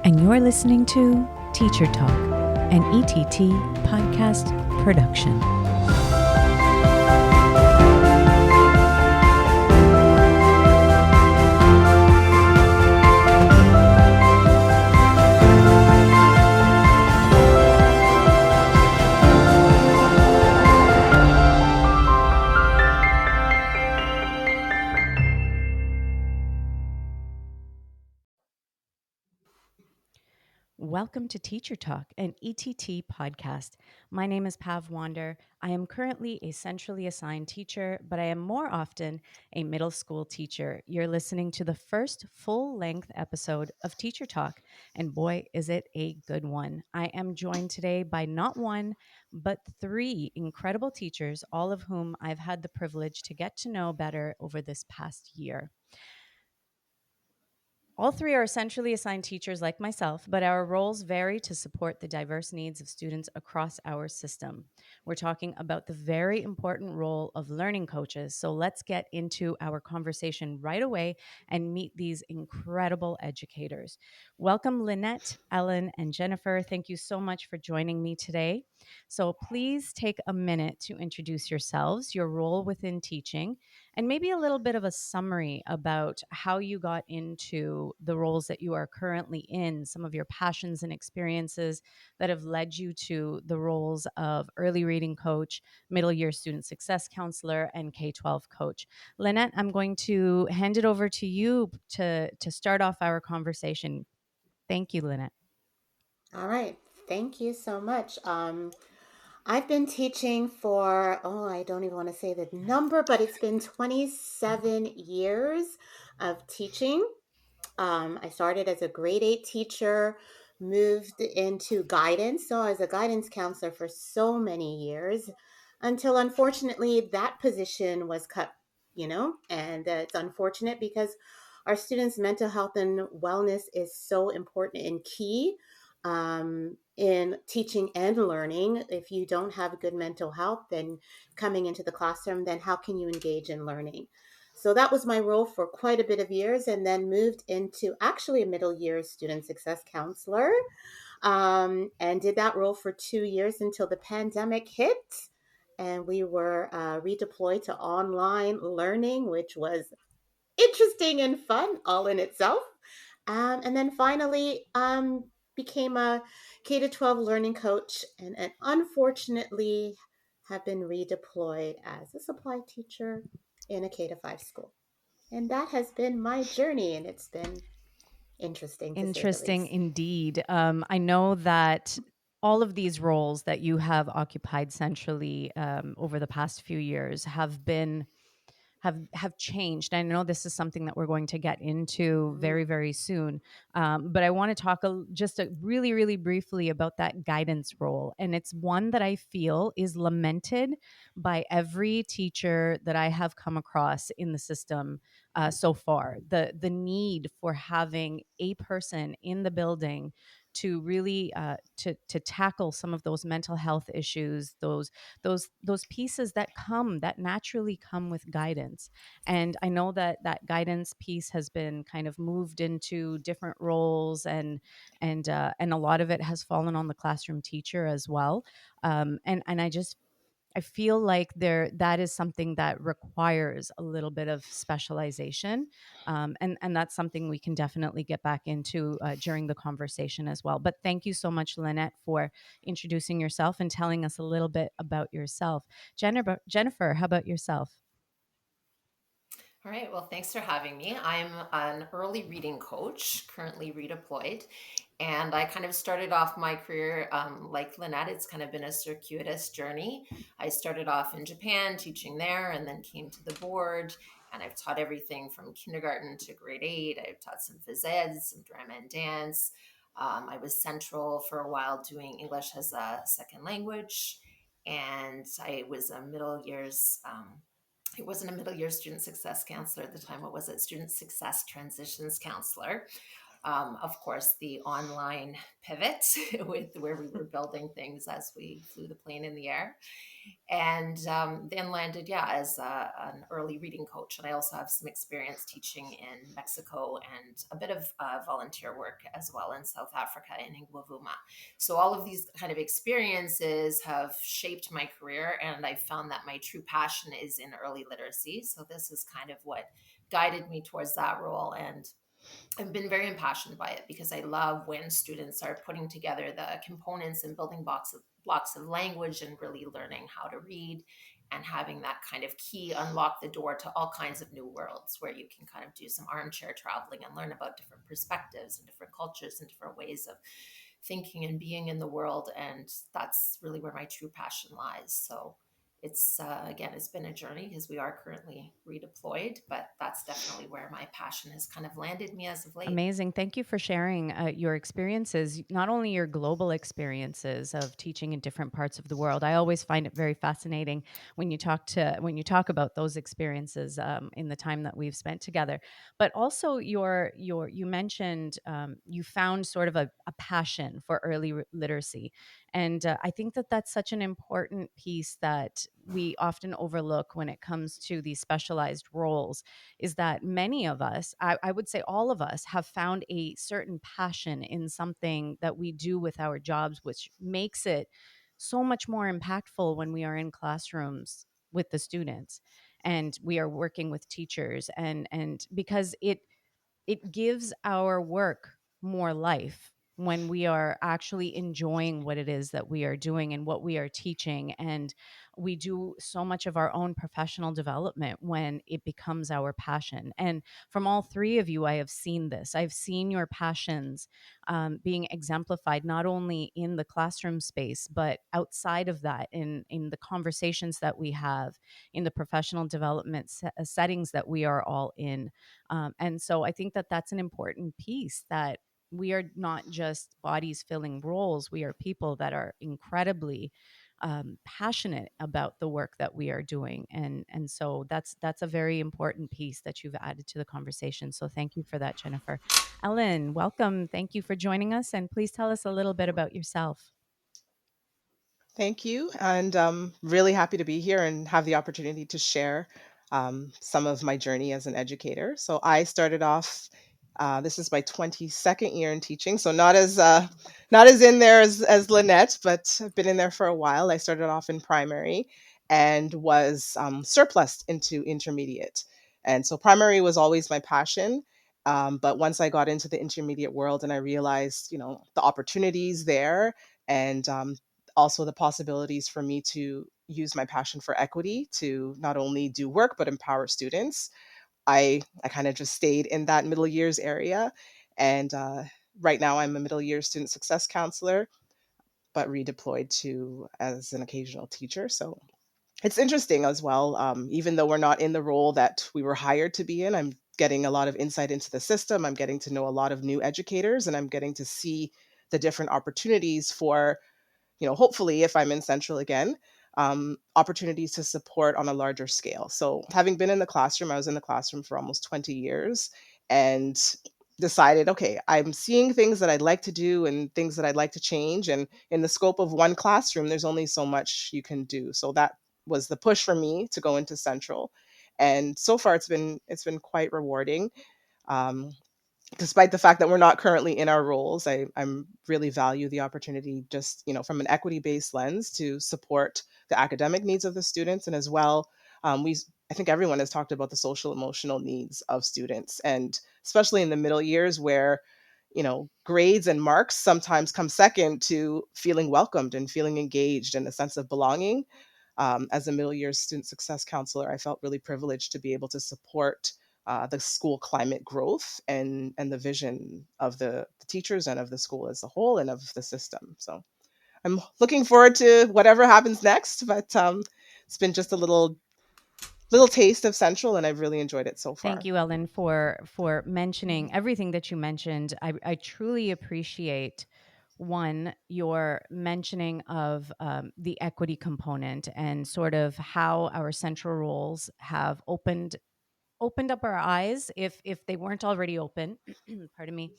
and you're listening to Teacher Talk, an ETT podcast production. Welcome to Teacher Talk, an ETT podcast. My name is Pav Wander. I am currently a centrally assigned teacher, but I am more often a middle school teacher. You're listening to the first full-length episode of Teacher Talk, and boy, is it a good one. I am joined today by not one, but three incredible teachers, all of whom I've had the privilege to get to know better over this past year. All three are essentially assigned teachers like myself, but our roles vary to support the diverse needs of students across our system. We're talking about the very important role of learning coaches. So let's get into our conversation right away and meet these incredible educators. Welcome, Lynette, Ellen, and Jennifer. Thank you so much for joining me today. So please take a minute to introduce yourselves, your role within teaching, and maybe a little bit of a summary about how you got into the roles that you are currently in, some of your passions and experiences that have led you to the roles of early reading coach, middle year student success counselor, and K-12 coach. Lynette, I'm going to hand it over to you to start off our conversation. Thank you, Lynette. All right. Thank you so much. I've been teaching for, I don't even want to say the number, but it's been 27 years of teaching. I started as a grade 8 teacher, moved into guidance. So I was a guidance counselor for so many years until unfortunately that position was cut, and it's unfortunate because our students' mental health and wellness is so important and key in teaching and learning. If you don't have good mental health, then coming into the classroom, then how can you engage in learning? So that was my role for quite a bit of years, and then moved into actually a middle year student success counselor, and did that role for 2 years until the pandemic hit. And we were redeployed to online learning, which was interesting and fun all in itself. And then finally became a K to 12 learning coach, and unfortunately have been redeployed as a supply teacher in a K to 5 school. And that has been my journey, and it's been interesting to say the Interesting least. indeed. I know that all of these roles that you have occupied centrally over the past few years have changed. I know this is something that we're going to get into Mm. very, very soon. But I want to talk really, really briefly about that guidance role. And it's one that I feel is lamented by every teacher that I have come across in the system so far. The need for having a person in the building to really to tackle some of those mental health issues, those pieces that naturally come with guidance. And I know that that guidance piece has been kind of moved into different roles, and a lot of it has fallen on the classroom teacher as well. And I feel like that is something that requires a little bit of specialization, and that's something we can definitely get back into during the conversation as well. But thank you so much, Lynette, for introducing yourself and telling us a little bit about yourself. Jennifer, how about yourself? All right. Well, thanks for having me. I'm an early reading coach, currently redeployed. And I kind of started off my career like Lynette. It's kind of been a circuitous journey. I started off in Japan teaching there and then came to the board. And I've taught everything from kindergarten to grade 8. I've taught some phys ed, some drama and dance. I was central for a while doing English as a second language. And I was a middle years it wasn't a middle year student success counselor at the time. What was it? Student success transitions counselor. Of course, the online pivot with where we were building things as we flew the plane in the air, and then landed, yeah, as an early reading coach. And I also have some experience teaching in Mexico and a bit of volunteer work as well in South Africa in Ingwavuma. So all of these kind of experiences have shaped my career, and I found that my true passion is in early literacy. So this is kind of what guided me towards that role. And I've been very impassioned by it because I love when students are putting together the components and building blocks of language and really learning how to read, and having that kind of key unlock the door to all kinds of new worlds where you can kind of do some armchair traveling and learn about different perspectives and different cultures and different ways of thinking and being in the world. And that's really where my true passion lies. So it's again, it's been a journey because we are currently redeployed, but that's definitely where my passion has kind of landed me as of late. Amazing. Thank you for sharing your experiences, not only your global experiences of teaching in different parts of the world. I always find it very fascinating when you talk about those experiences in the time that we've spent together. But also you mentioned you found sort of a passion for early literacy, and I think that that's such an important piece that we often overlook when it comes to these specialized roles, is that many of us, I would say all of us, have found a certain passion in something that we do with our jobs, which makes it so much more impactful when we are in classrooms with the students and we are working with teachers, and because it gives our work more life when we are actually enjoying what it is that we are doing and what we are teaching. And we do so much of our own professional development when it becomes our passion. And from all three of you, I have seen this. I've seen your passions being exemplified not only in the classroom space, but outside of that, in the conversations that we have, in the professional development settings that we are all in. And so I think that that's an important piece, that we are not just bodies filling roles. We are people that are incredibly passionate about the work that we are doing, and so that's a very important piece that you've added to the conversation. So thank you for that, Jennifer. Ellen, welcome. Thank you for joining us, and please tell us a little bit about yourself. Thank you. And really happy to be here and have the opportunity to share some of my journey as an educator. So I started off, this is my 22nd year in teaching. So not as in there as Lynette, but I've been in there for a while. I started off in primary and was surplused into intermediate. And so primary was always my passion. But once I got into the intermediate world and I realized, the opportunities there, and also the possibilities for me to use my passion for equity to not only do work but empower students. I kind of just stayed in that middle years area, and right now I'm a middle years student success counselor, but redeployed to as an occasional teacher. So it's interesting as well. Even though we're not in the role that we were hired to be in, I'm getting a lot of insight into the system. I'm getting to know a lot of new educators, and I'm getting to see the different opportunities for, hopefully, if I'm in Central again, opportunities to support on a larger scale. So, having been in the classroom, I was in the classroom for almost 20 years and decided, okay, I'm seeing things that I'd like to do and things that I'd like to change. And in the scope of one classroom, there's only so much you can do. So that was the push for me to go into Central. And so far, it's been quite rewarding. Um, Despite the fact that we're not currently in our roles, I'm really value the opportunity, just, from an equity based lens, to support the academic needs of the students. And as well, I think everyone has talked about the social emotional needs of students, and especially in the middle years where, grades and marks sometimes come second to feeling welcomed and feeling engaged and a sense of belonging. As a middle years student success counselor, I felt really privileged to be able to support the school climate growth and the vision of the teachers and of the school as a whole and of the system. So I'm looking forward to whatever happens next, but it's been just a little taste of Central, and I've really enjoyed it so Thank far. you, Ellen, for mentioning everything that you mentioned. I truly appreciate, one, your mentioning of the equity component and sort of how our central roles have opened opened up our eyes, if they weren't already open, pardon me,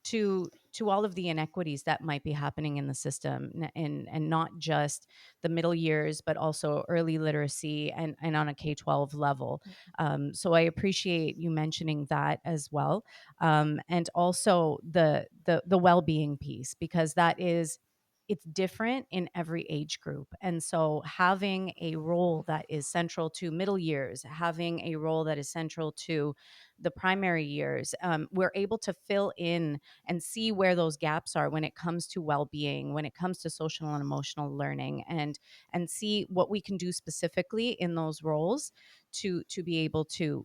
to all of the inequities that might be happening in the system, and not just the middle years, but also early literacy and on a K-12 level. So I appreciate you mentioning that as well, and also the well-being piece, because that is, it's different in every age group. And so having a role that is central to middle years, having a role that is central to the primary years, we're able to fill in and see where those gaps are when it comes to well-being, when it comes to social and emotional learning, and see what we can do specifically in those roles to be able to,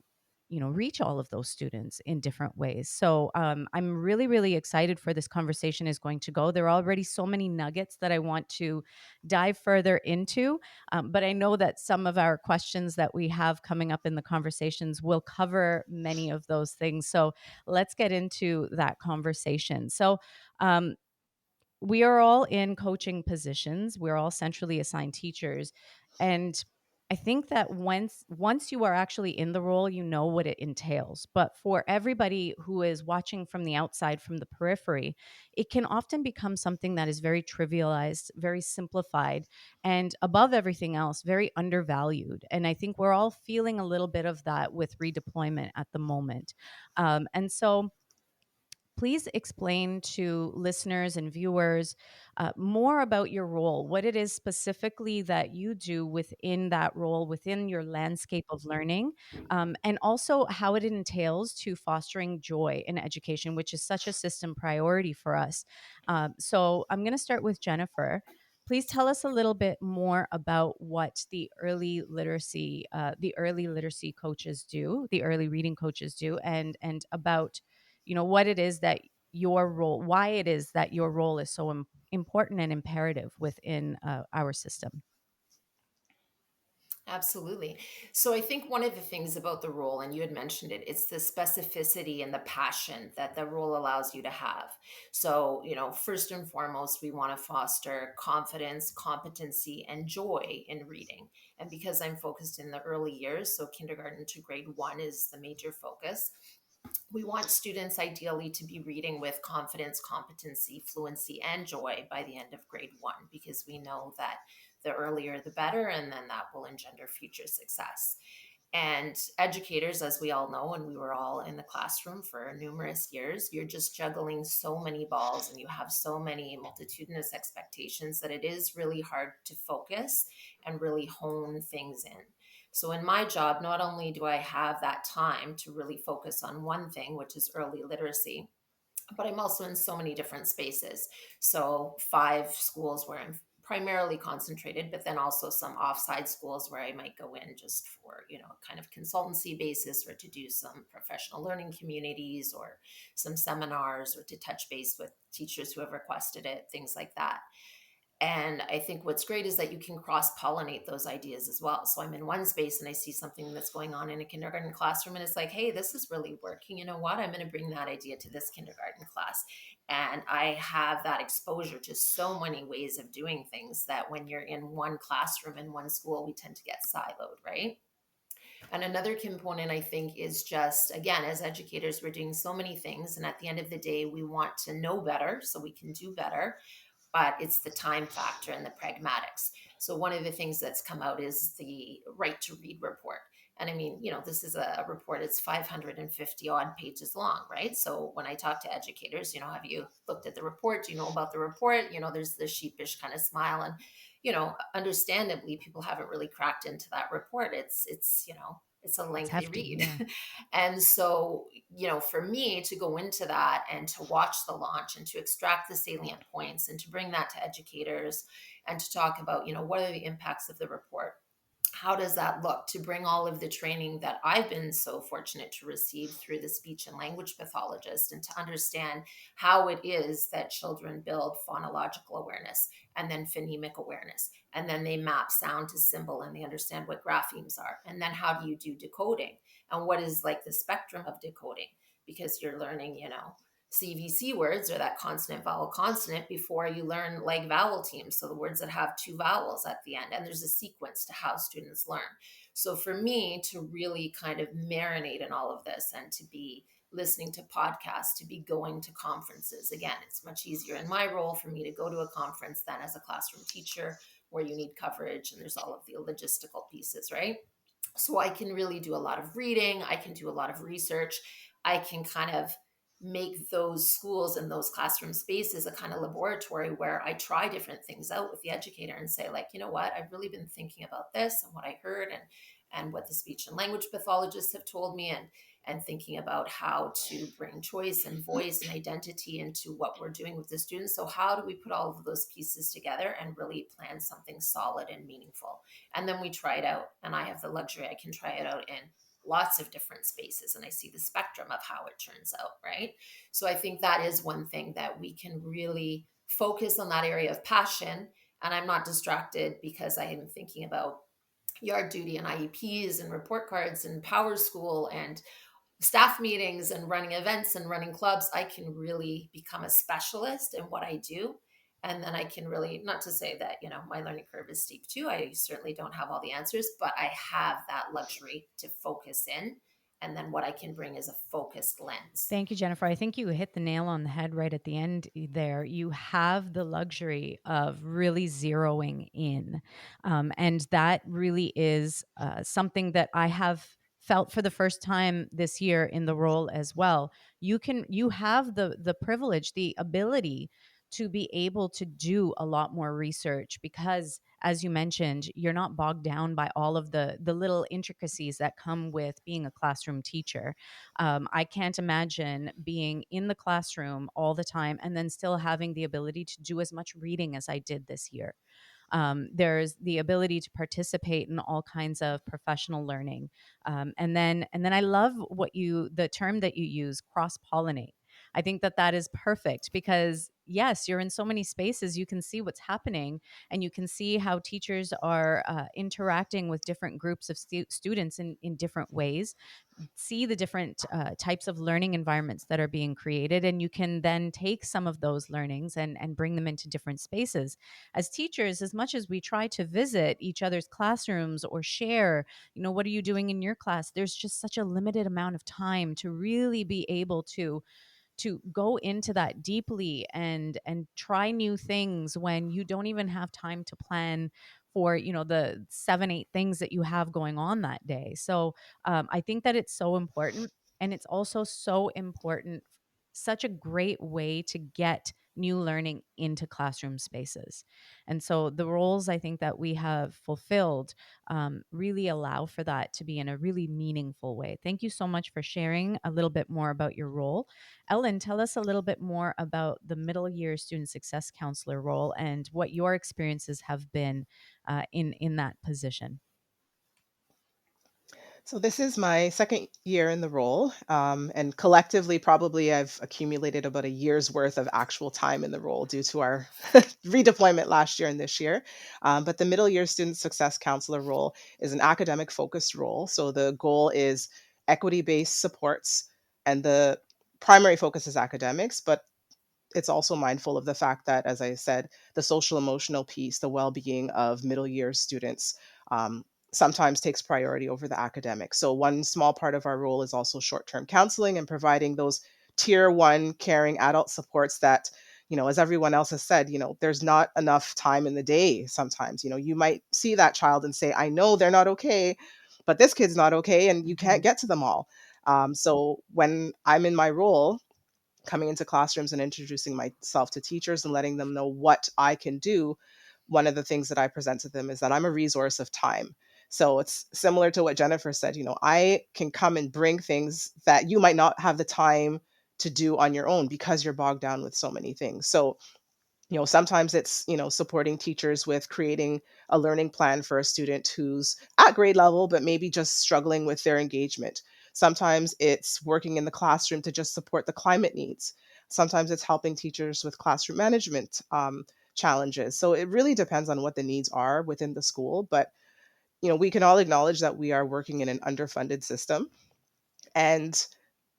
reach all of those students in different ways. So I'm really, really excited for this conversation is going to go. There are already so many nuggets that I want to dive further into, but I know that some of our questions that we have coming up in the conversations will cover many of those things. So let's get into that conversation. So um, we are all in coaching positions. We're all centrally assigned teachers. And I think that once you are actually in the role, you know what it entails. But for everybody who is watching from the outside, from the periphery, it can often become something that is very trivialized, very simplified, and above everything else, very undervalued. And I think we're all feeling a little bit of that with redeployment at the moment. And so please explain to listeners and viewers more about your role, what it is specifically that you do within that role, within your landscape of learning, and also how it entails to fostering joy in education, which is such a system priority for us. So I'm going to start with Jennifer. Please tell us a little bit more about what the early literacy coaches do, the early reading coaches do, and about, what it is that your role, why it is that your role is so important and imperative within our system. Absolutely. So I think one of the things about the role, and you had mentioned it, it's the specificity and the passion that the role allows you to have. So, first and foremost, we want to foster confidence, competency, and joy in reading. And because I'm focused in the early years, so kindergarten to grade 1 is the major focus, we want students ideally to be reading with confidence, competency, fluency, and joy by the end of grade 1, because we know that the earlier the better, and then that will engender future success. And educators, as we all know, and we were all in the classroom for numerous years, you're just juggling so many balls and you have so many multitudinous expectations that it is really hard to focus and really hone things in. So, in my job, not only do I have that time to really focus on one thing, which is early literacy, but I'm also in so many different spaces. So 5 schools where I'm primarily concentrated, but then also some offside schools where I might go in just for, kind of consultancy basis, or to do some professional learning communities or some seminars, or to touch base with teachers who have requested it, things like that. And I think what's great is that you can cross pollinate those ideas as well. So I'm in one space and I see something that's going on in a kindergarten classroom, and it's like, hey, this is really working. You know what? I'm going to bring that idea to this kindergarten class. And I have that exposure to so many ways of doing things that when you're in one classroom in one school, we tend to get siloed, right? And another component, I think, is just, again, as educators, we're doing so many things. And at the end of the day, we want to know better so we can do better, but it's the time factor and the pragmatics. So one of the things that's come out is the right to read report. And I mean, this is a report, it's 550 odd pages long, right? So when I talk to educators, have you looked at the report? Do you know about the report? There's the sheepish kind of smile. And, understandably, people haven't really cracked into that report. It's a It's lengthy hefty, read. yeah. And so, for me to go into that and to watch the launch and to extract the salient points and to bring that to educators and to talk about, what are the impacts of the report? How does that look, to bring all of the training that I've been so fortunate to receive through the speech and language pathologist, and to understand how it is that children build phonological awareness and then phonemic awareness, and then they map sound to symbol and they understand what graphemes are, and then how do you do decoding, and what is like the spectrum of decoding, because you're learning, CVC words, or that consonant vowel consonant, before you learn like vowel teams. So the words that have 2 vowels at the end, and there's a sequence to how students learn. So for me to really kind of marinate in all of this and to be listening to podcasts, to be going to conferences, again, it's much easier in my role for me to go to a conference than as a classroom teacher where you need coverage and there's all of the logistical pieces, right? So I can really do a lot of reading, I can do a lot of research, I can kind of make those schools and those classroom spaces a kind of laboratory where I try different things out with the educator and say, like, you know what, I've really been thinking about this and what I heard and what the speech and language pathologists have told me, and thinking about how to bring choice and voice and identity into what we're doing with the students. So how do we put all of those pieces together and really plan something solid and meaningful? And then we try it out, and I have the luxury, I can try it out in lots of different spaces and I see the spectrum of how it turns out, right? So I think that is one thing that we can really focus on, that area of passion, and I'm not distracted because I am thinking about yard duty and IEPs and report cards and power school and staff meetings and running events and running clubs. I can really become a specialist in what I do. And then I can really, not to say that, my learning curve is steep too. I certainly don't have all the answers, but I have that luxury to focus in. And then what I can bring is a focused lens. Thank you, Jennifer. I think you hit the nail on the head right at the end there. You have the luxury of really zeroing in. And that really is something that I have felt for the first time this year in the role as well. You have the privilege, the ability to be able to do a lot more research because, as you mentioned, you're not bogged down by all of the little intricacies that come with being a classroom teacher. I can't imagine being in the classroom all the time and then still having the ability to do as much reading as I did this year. There's the ability to participate in all kinds of professional learning, and then I love the term that you use, cross pollinate. I think that is perfect because yes, you're in so many spaces, you can see what's happening, and you can see how teachers are interacting with different groups of students in different ways, see the different types of learning environments that are being created, and you can then take some of those learnings and bring them into different spaces. As teachers, as much as we try to visit each other's classrooms or share, what are you doing in your class, there's just such a limited amount of time to really be able to go into that deeply and try new things when you don't even have time to plan for the 7-8 things that you have going on that day. So I think that it's so important, and it's also so important, such a great way to get new learning into classroom spaces. And so the roles I think that we have fulfilled really allow for that to be in a really meaningful way. Thank you so much for sharing a little bit more about your role. Ellen, tell us a little bit more about the middle year student success counselor role and what your experiences have been in that position. So this is my second year in the role, and collectively, probably I've accumulated about a year's worth of actual time in the role due to our redeployment last year and this year. But the middle year student success counselor role is an academic focused role. So the goal is equity based supports, and the primary focus is academics, but it's also mindful of the fact that, as I said, the social emotional piece, the well being of middle year students, um, sometimes takes priority over the academic. So, one small part of our role is also short term counseling and providing those tier one caring adult supports that, as everyone else has said, there's not enough time in the day sometimes. You might see that child and say, I know they're not okay, but this kid's not okay, and you can't Mhm. get to them all. So, when I'm in my role, coming into classrooms and introducing myself to teachers and letting them know what I can do, one of the things that I present to them is that I'm a resource of time. So it's similar to what Jennifer said, I can come and bring things that you might not have the time to do on your own because you're bogged down with so many things. So sometimes it's supporting teachers with creating a learning plan for a student who's at grade level but maybe just struggling with their engagement. Sometimes it's working in the classroom to just support the climate needs. Sometimes it's helping teachers with classroom management challenges. So it really depends on what the needs are within the school, but we can all acknowledge that we are working in an underfunded system, and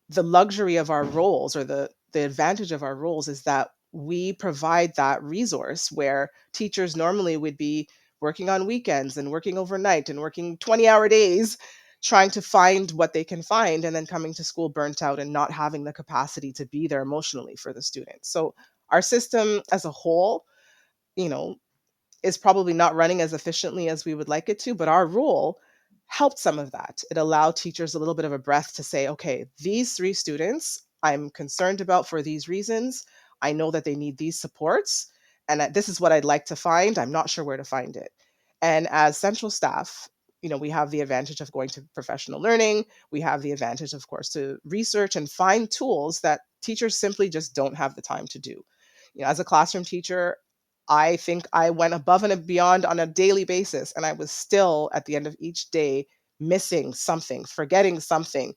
the luxury of our roles, or the advantage of our roles, is that we provide that resource where teachers normally would be working on weekends and working overnight and working 20-hour days trying to find what they can find, and then coming to school burnt out and not having the capacity to be there emotionally for the students. So our system as a whole, you know, is probably not running as efficiently as we would like it to, but our rule helped some of that. It allowed teachers a little bit of a breath to say, okay, these three students I'm concerned about for these reasons. I know that they need these supports, and this is what I'd like to find. I'm not sure where to find it. And as central staff, we have the advantage of going to professional learning. We have the advantage, of course, to research and find tools that teachers simply just don't have the time to do. As a classroom teacher, I think I went above and beyond on a daily basis, and I was still at the end of each day missing something, forgetting something,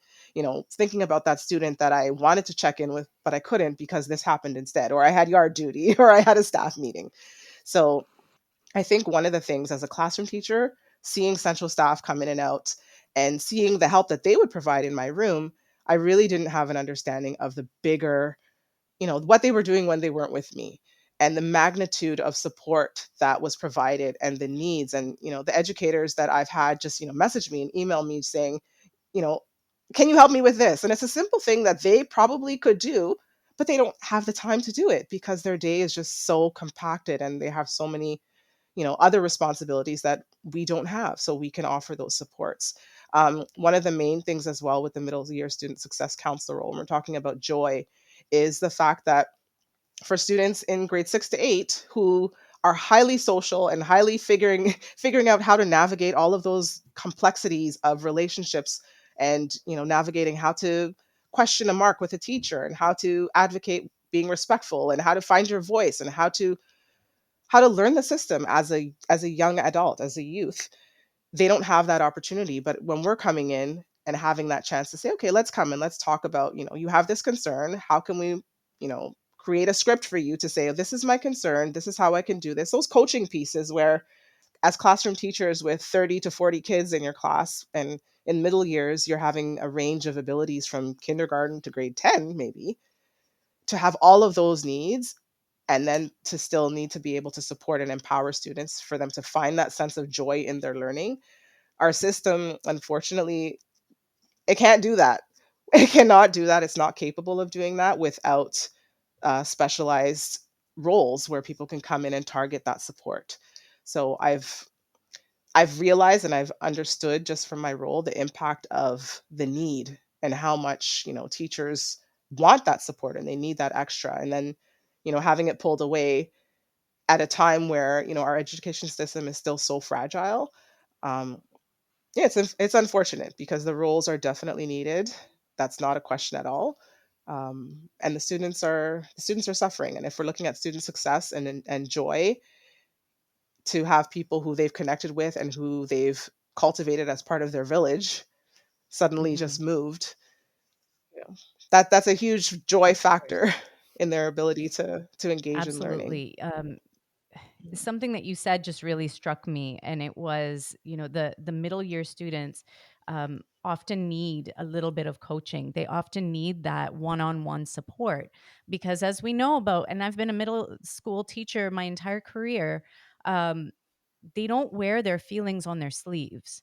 thinking about that student that I wanted to check in with, but I couldn't because this happened instead, or I had yard duty, or I had a staff meeting. So I think one of the things as a classroom teacher, seeing central staff come in and out and seeing the help that they would provide in my room, I really didn't have an understanding of the bigger, what they were doing when they weren't with me, and the magnitude of support that was provided and the needs. And the educators that I've had just message me and email me saying, you know can you help me with this? And it's a simple thing that they probably could do, but they don't have the time to do it because their day is just so compacted and they have so many other responsibilities that we don't have, so we can offer those supports. One of the main things as well with the middle year student success counselor role, when we're talking about joy, is the fact that for students in grade 6 to 8 who are highly social and highly figuring out how to navigate all of those complexities of relationships, and navigating how to question a mark with a teacher, and how to advocate being respectful, and how to find your voice, and how to learn the system as a young adult, as a youth. They don't have that opportunity. But when we're coming in and having that chance to say, okay, let's come and let's talk about, you have this concern, how can we, create a script for you to say, oh, this is my concern, this is how I can do this. Those coaching pieces where, as classroom teachers with 30 to 40 kids in your class, and in middle years you're having a range of abilities from kindergarten to grade 10 maybe, to have all of those needs, and then to still need to be able to support and empower students for them to find that sense of joy in their learning. Our system, unfortunately, it can't do that. It cannot do that. It's not capable of doing that without specialized roles where people can come in and target that support. So I've realized and I've understood just from my role the impact of the need, and how much teachers want that support and they need that extra, and then having it pulled away at a time where our education system is still so fragile. um, yeah, it's unfortunate because the roles are definitely needed. That's not a question at all. And the students are suffering. And if we're looking at student success and joy, to have people who they've connected with and who they've cultivated as part of their village suddenly Hmm. just moved, you know, that's a huge joy factor in their ability to engage in learning. Absolutely. Something that you said just really struck me, and it was, the middle year students often need a little bit of coaching. They often need that one-on-one support, because as we know about, and I've been a middle school teacher my entire career, um, they don't wear their feelings on their sleeves.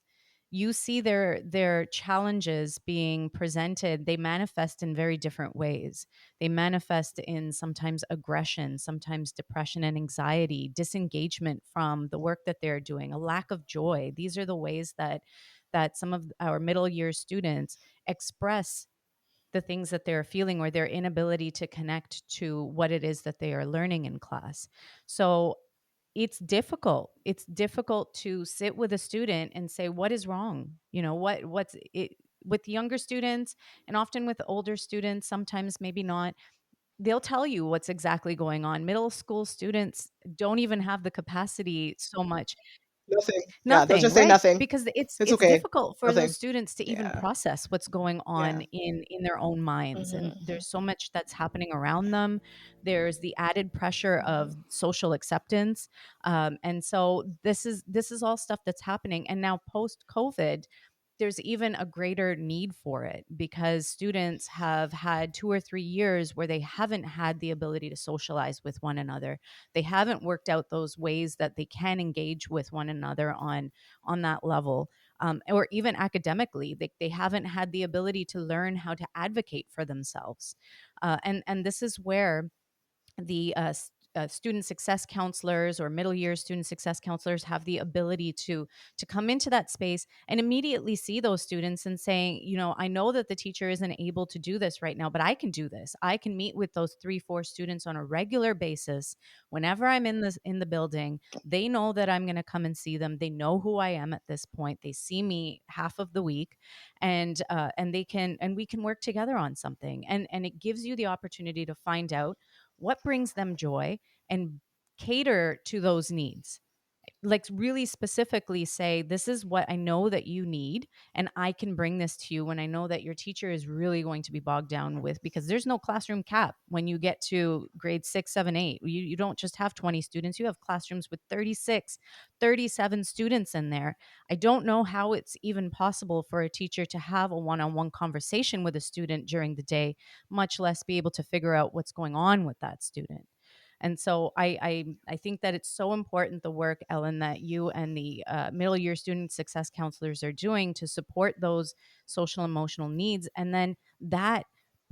You see their challenges being presented, they manifest in very different ways. They manifest in sometimes aggression, sometimes depression and anxiety, disengagement from the work that they're doing, a lack of joy. These are the ways that some of our middle year students express the things that they're feeling, or their inability to connect to what it is that they are learning in class. So it's difficult. It's difficult to sit with a student and say, what is wrong? What's it with younger students, and often with older students, sometimes maybe not. They'll tell you what's exactly going on. Middle school students don't even have the capacity so much. Nothing. Yeah, they'll Nothing, just say right? nothing. Because it's It's it's okay. difficult for those Nothing. students to even Yeah. process what's going on Yeah. in their own minds, and Hmm. there's so much that's happening around them. There's the added pressure of social acceptance, and so this is all stuff that's happening. And now post COVID, there's even a greater need for it because students have had 2 or 3 years where they haven't had the ability to socialize with one another. They haven't worked out those ways that they can engage with one another on that level. Or even academically, they haven't had the ability to learn how to advocate for themselves. And this is where the student success counselors or middle year student success counselors have the ability to come into that space and immediately see those students and saying, I know that the teacher isn't able to do this right now, but I can do this. I can meet with those 3 4 students on a regular basis whenever I'm in the building. They know that I'm going to come and see them. They know who I am at this point. They see me half of the week, and we can work together on something, and it gives you the opportunity to find out what brings them joy and cater to those needs. Like, really specifically say, this is what I know that you need, and I can bring this to you when I know that your teacher is really going to be bogged down with, because there's no classroom cap when you get to grade 6 7 8. You don't just have 20 students, you have classrooms with 36, 37 students in there. I don't know how it's even possible for a teacher to have a one-on-one conversation with a student during the day, much less be able to figure out what's going on with that student. And so I think that it's so important, the work, Ellen, that you and the middle year student success counselors are doing to support those social emotional needs, and then that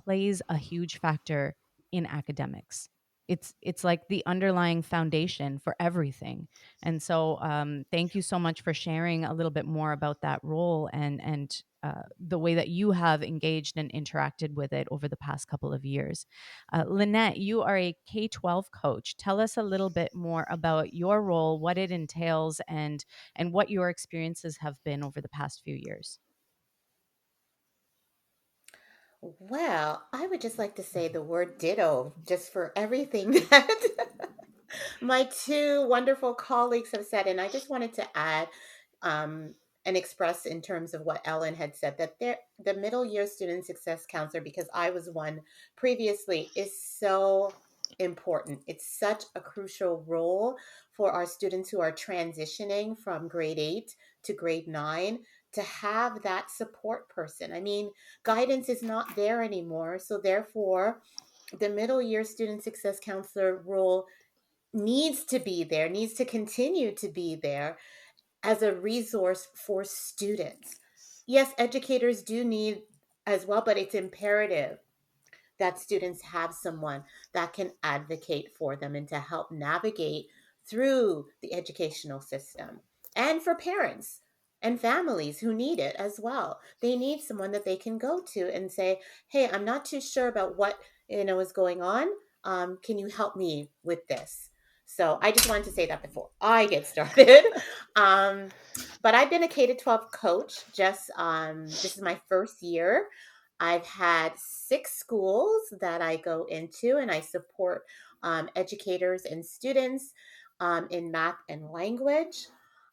plays a huge factor in academics. It's like the underlying foundation for everything. And so thank you so much for sharing a little bit more about that role, and the way that you have engaged and interacted with it over the past couple of years. Lynette, you are a K-12 coach. Tell us a little bit more about your role, what it entails, and what your experiences have been over the past few years. Well, I would just like to say the word ditto just for everything that my two wonderful colleagues have said. And I just wanted to add um, and express in terms of what Ellen had said that the middle year student success counselor, because I was one previously, is so important. It's such a crucial role for our students who are transitioning from grade 8 to grade 9 to have that support person. I mean, guidance is not there anymore. So, therefore, the middle year student success counselor role needs to be there, needs to continue to be there as a resource for students. Yes, educators do need as well, but it's imperative that students have someone that can advocate for them and to help navigate through the educational system. And for parents and families who need it as well, they need someone that they can go to and say, hey, I'm not too sure about what is going on. Can you help me with this? So I just wanted to say that before I get started. um, but I've been a K to 12 coach. Just this is my first year. I've had 6 schools that I go into, and I support educators and students in math and language.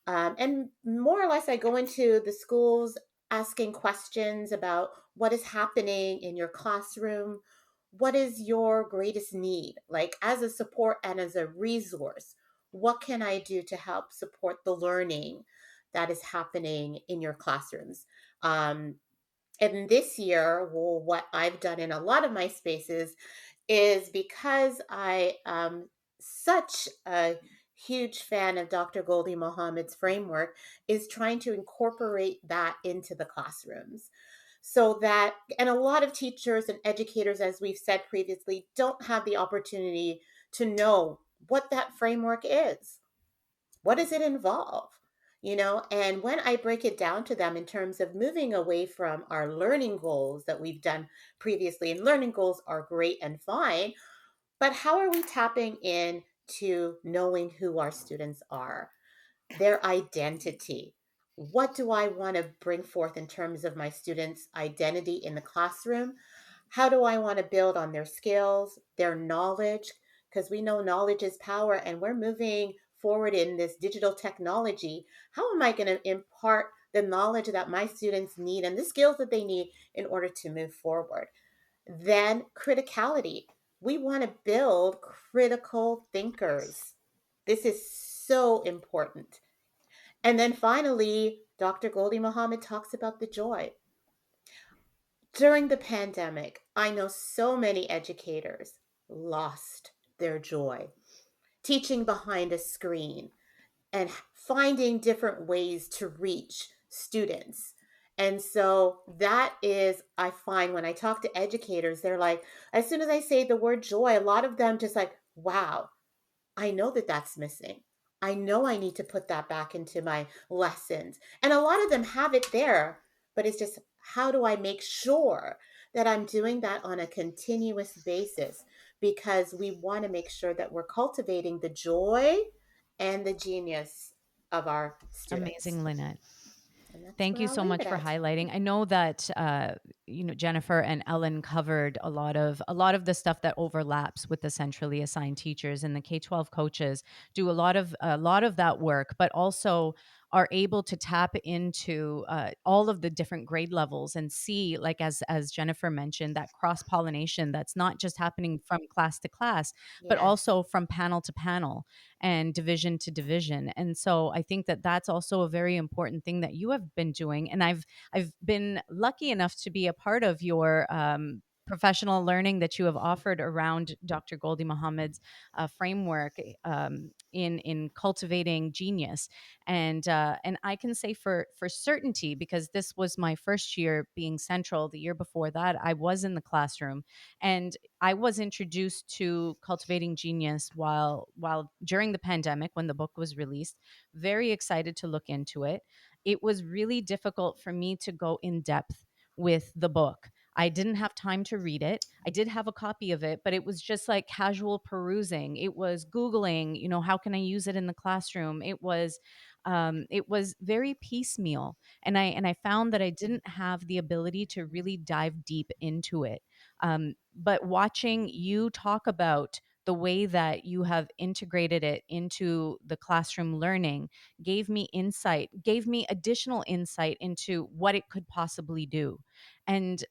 And more or less, I go into the schools asking questions about what is happening in your classroom. What is your greatest need? Like, as a support and as a resource, what can I do to help support the learning that is happening in your classrooms? Um, and this year, well, what I've done in a lot of my spaces is, because I am such a huge fan of Dr. Goldie Mohammed's framework, is trying to incorporate that into the classrooms. So that, and a lot of teachers and educators, as we've said previously, don't have the opportunity to know what that framework is. What does it involve? And when I break it down to them in terms of moving away from our learning goals that we've done previously, and learning goals are great and fine, but how are we tapping in to knowing who our students are, their identity? What do I want to bring forth in terms of my students' identity in the classroom? How do I want to build on their skills, their knowledge? Because we know knowledge is power, and we're moving forward in this digital technology. How am I going to impart the knowledge that my students need and the skills that they need in order to move forward? Then criticality. We want to build critical thinkers. This is so important. And then finally, Dr. Goldie Muhammad talks about the joy. During the pandemic, I know so many educators lost their joy teaching behind a screen and finding different ways to reach students. And so that is, I find when I talk to educators, they're like, as soon as I say the word joy, a lot of them just like, wow, I know that that's missing. I know I need to put that back into my lessons. And a lot of them have it there, but it's just how do I make sure that I'm doing that on a continuous basis? Because we want to make sure that we're cultivating the joy and the genius of our students. Amazing, Lynette. And that's Thank where you I'll so leave much it for at. highlighting. I know that Jennifer and Ellen covered a lot of the stuff that overlaps with the centrally assigned teachers, and the K-12 coaches do a lot of that work, but also are able to tap into all of the different grade levels and see, like as Jennifer mentioned, that cross pollination that's not just happening from class to class, but Yes. also from panel to panel and division to division. And so I think that that's also a very important thing that you have been doing. And I've been lucky enough to be a part of your professional learning that you have offered around Dr. Goldie Muhammad's framework in cultivating genius. And I can say for certainty, because this was my first year being central. The year before that, I was in the classroom, and I was introduced to cultivating genius while during the pandemic when the book was released. Very excited to look into it. It was really difficult for me to go in depth with the book. I didn't have time to read it. I did have a copy of it, but it was just like casual perusing. It was Googling, how can I use it in the classroom? It was very piecemeal. And I found that I didn't have the ability to really dive deep into it. But watching you talk about the way that you have integrated it into the classroom learning gave me additional insight into what it could possibly do. And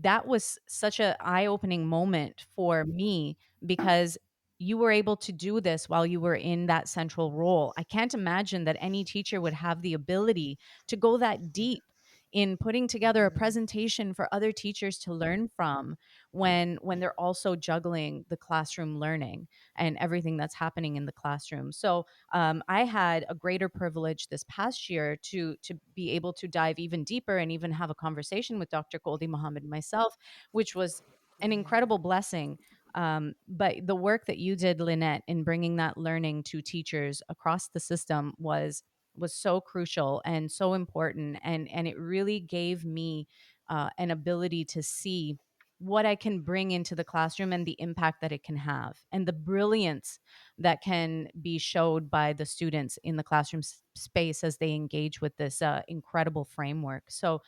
that was such an eye-opening moment for me, because you were able to do this while you were in that central role. I can't imagine that any teacher would have the ability to go that deep in putting together a presentation for other teachers to learn from when they're also juggling the classroom learning and everything that's happening in the classroom. So I had a greater privilege this past year to be able to dive even deeper and even have a conversation with Dr. Goldie Muhammad myself, which was an incredible blessing. But the work that you did, Lynette, in bringing that learning to teachers across the system was so crucial and so important, and it really gave me an ability to see what I can bring into the classroom and the impact that it can have, and the brilliance that can be showed by the students in the classroom space as they engage with this incredible framework. So,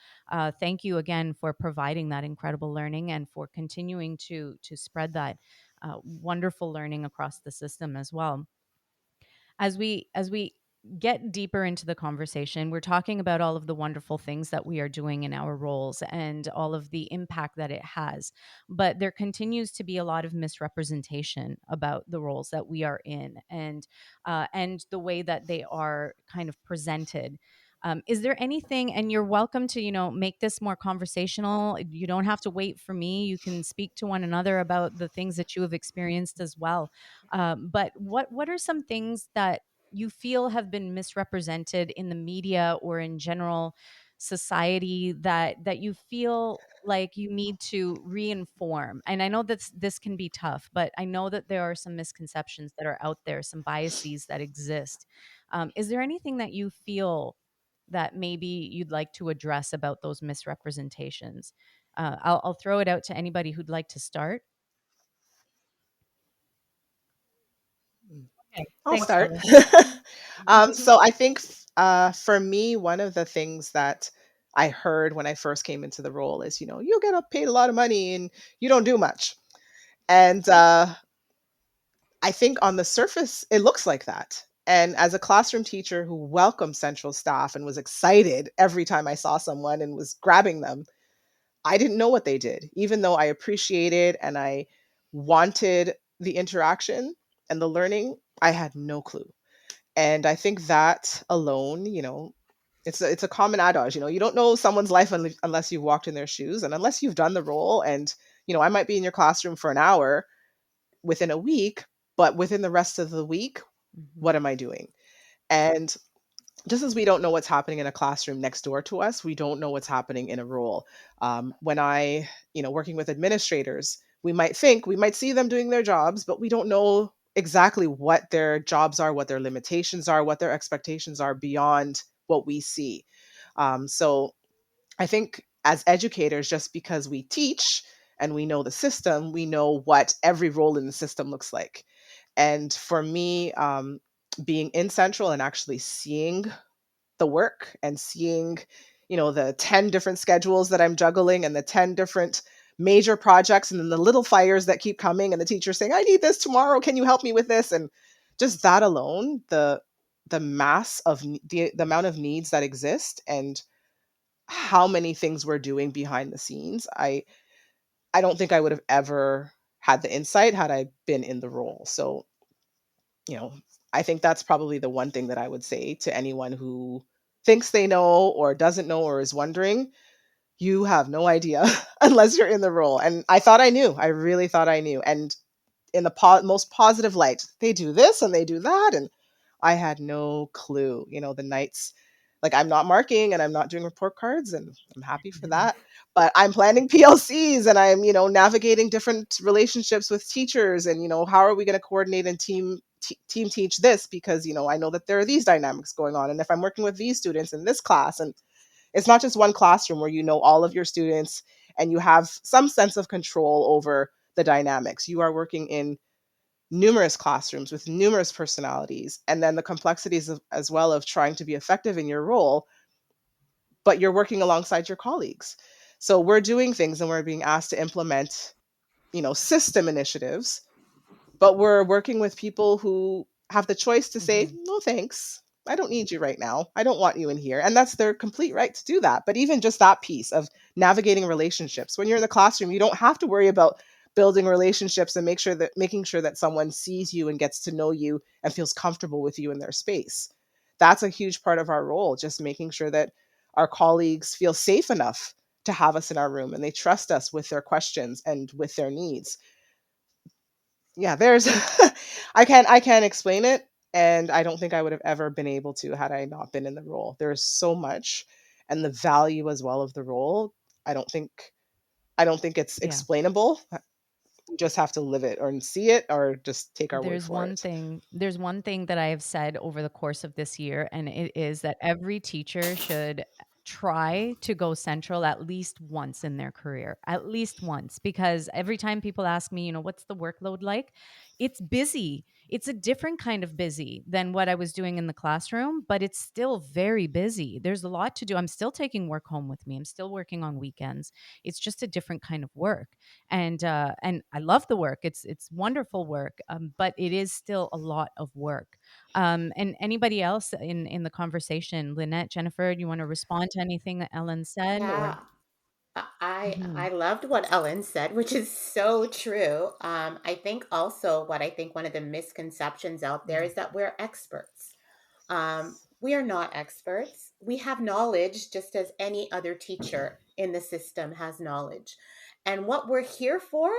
thank you again for providing that incredible learning and for continuing to spread that wonderful learning across the system as well. As we get deeper into the conversation, we're talking about all of the wonderful things that we are doing in our roles and all of the impact that it has. But there continues to be a lot of misrepresentation about the roles that we are in, and the way that they are kind of presented. Is there anything, and you're welcome to, make this more conversational. You don't have to wait for me. You can speak to one another about the things that you have experienced as well. But what are some things that you feel have been misrepresented in the media or in general society that you feel like you need to reinform? And I know that this can be tough, but I know that there are some misconceptions that are out there, some biases that exist. Is there anything that you feel that maybe you'd like to address about those misrepresentations? I'll throw it out to anybody who'd like to start. Okay, I'll thanks, start. Ellen. So I think for me, one of the things that I heard when I first came into the role is, you get paid a lot of money and you don't do much. And I think on the surface, it looks like that. And as a classroom teacher who welcomed central staff and was excited every time I saw someone and was grabbing them, I didn't know what they did, even though I appreciated and I wanted the interaction and the learning. I had no clue. And I think that alone, It's a common adage, you don't know someone's life unless you've walked in their shoes and unless you've done the role. And I might be in your classroom for an hour within a week, but within the rest of the week, Mhm. what am I doing? And just as we don't know what's happening in a classroom next door to us, we don't know what's happening in a role. When working with administrators, we might see them doing their jobs, but we don't know exactly what their jobs are, what their limitations are, what their expectations are beyond what we see. So I think as educators, just because we teach and we know the system, we know what every role in the system looks like. And for me, being in Central and actually seeing the work and seeing, the 10 different schedules that I'm juggling and the 10 different major projects and then the little fires that keep coming and the teacher saying, I need this tomorrow. Can you help me with this? And just that alone, the mass of the amount of needs that exist and how many things we're doing behind the scenes. I don't think I would have ever had the insight had I been in the role. So, you know, I think that's probably the one thing that I would say to anyone who thinks they know or doesn't know or is wondering. You have no idea unless you're in the role. And I thought I knew. I really thought I knew. And in the most positive light, they do this and they do that. And I had no clue. The nights, like I'm not marking and I'm not doing report cards, and I'm happy for that. But I'm planning PLCs and I'm, navigating different relationships with teachers, and how are we going to coordinate and team teach this, because I know that there are these dynamics going on, and if I'm working with these students in this class, and it's not just one classroom where you know all of your students and you have some sense of control over the dynamics. You are working in numerous classrooms with numerous personalities, and then the complexities as well of trying to be effective in your role, but you're working alongside your colleagues. So we're doing things and we're being asked to implement, system initiatives, but we're working with people who have the choice to say, Mhm. no, thanks. I don't need you right now. I don't want you in here. And that's their complete right to do that. But even just that piece of navigating relationships, when you're in the classroom, you don't have to worry about building relationships and making sure that someone sees you and gets to know you and feels comfortable with you in their space. That's a huge part of our role, just making sure that our colleagues feel safe enough to have us in our room and they trust us with their questions and with their needs. Yeah, there's I can't explain it, and I don't think I would have ever been able to had I not been in the role. There's so much, and the value as well of the role. I don't think I don't think it's Yeah. explainable. You just have to live it or see it or just take our word for it. There's one thing that I have said over the course of this year, and it is that every teacher should try to go central at least once in their career, at least once, because every time people ask me, what's the workload like? It's busy. It's a different kind of busy than what I was doing in the classroom, but it's still very busy. There's a lot to do. I'm still taking work home with me. I'm still working on weekends. It's just a different kind of work, and I love the work. It's wonderful work, but it is still a lot of work. And anybody else in the conversation, Lynette, Jennifer, do you want to respond to anything that Ellen said, or? Yeah, I Mhm. loved what Ellen said, which is so true. I think also what I think one of the misconceptions out there Yeah. is that we're experts. We are not experts. We have knowledge just as any other teacher in the system has knowledge. And what we're here for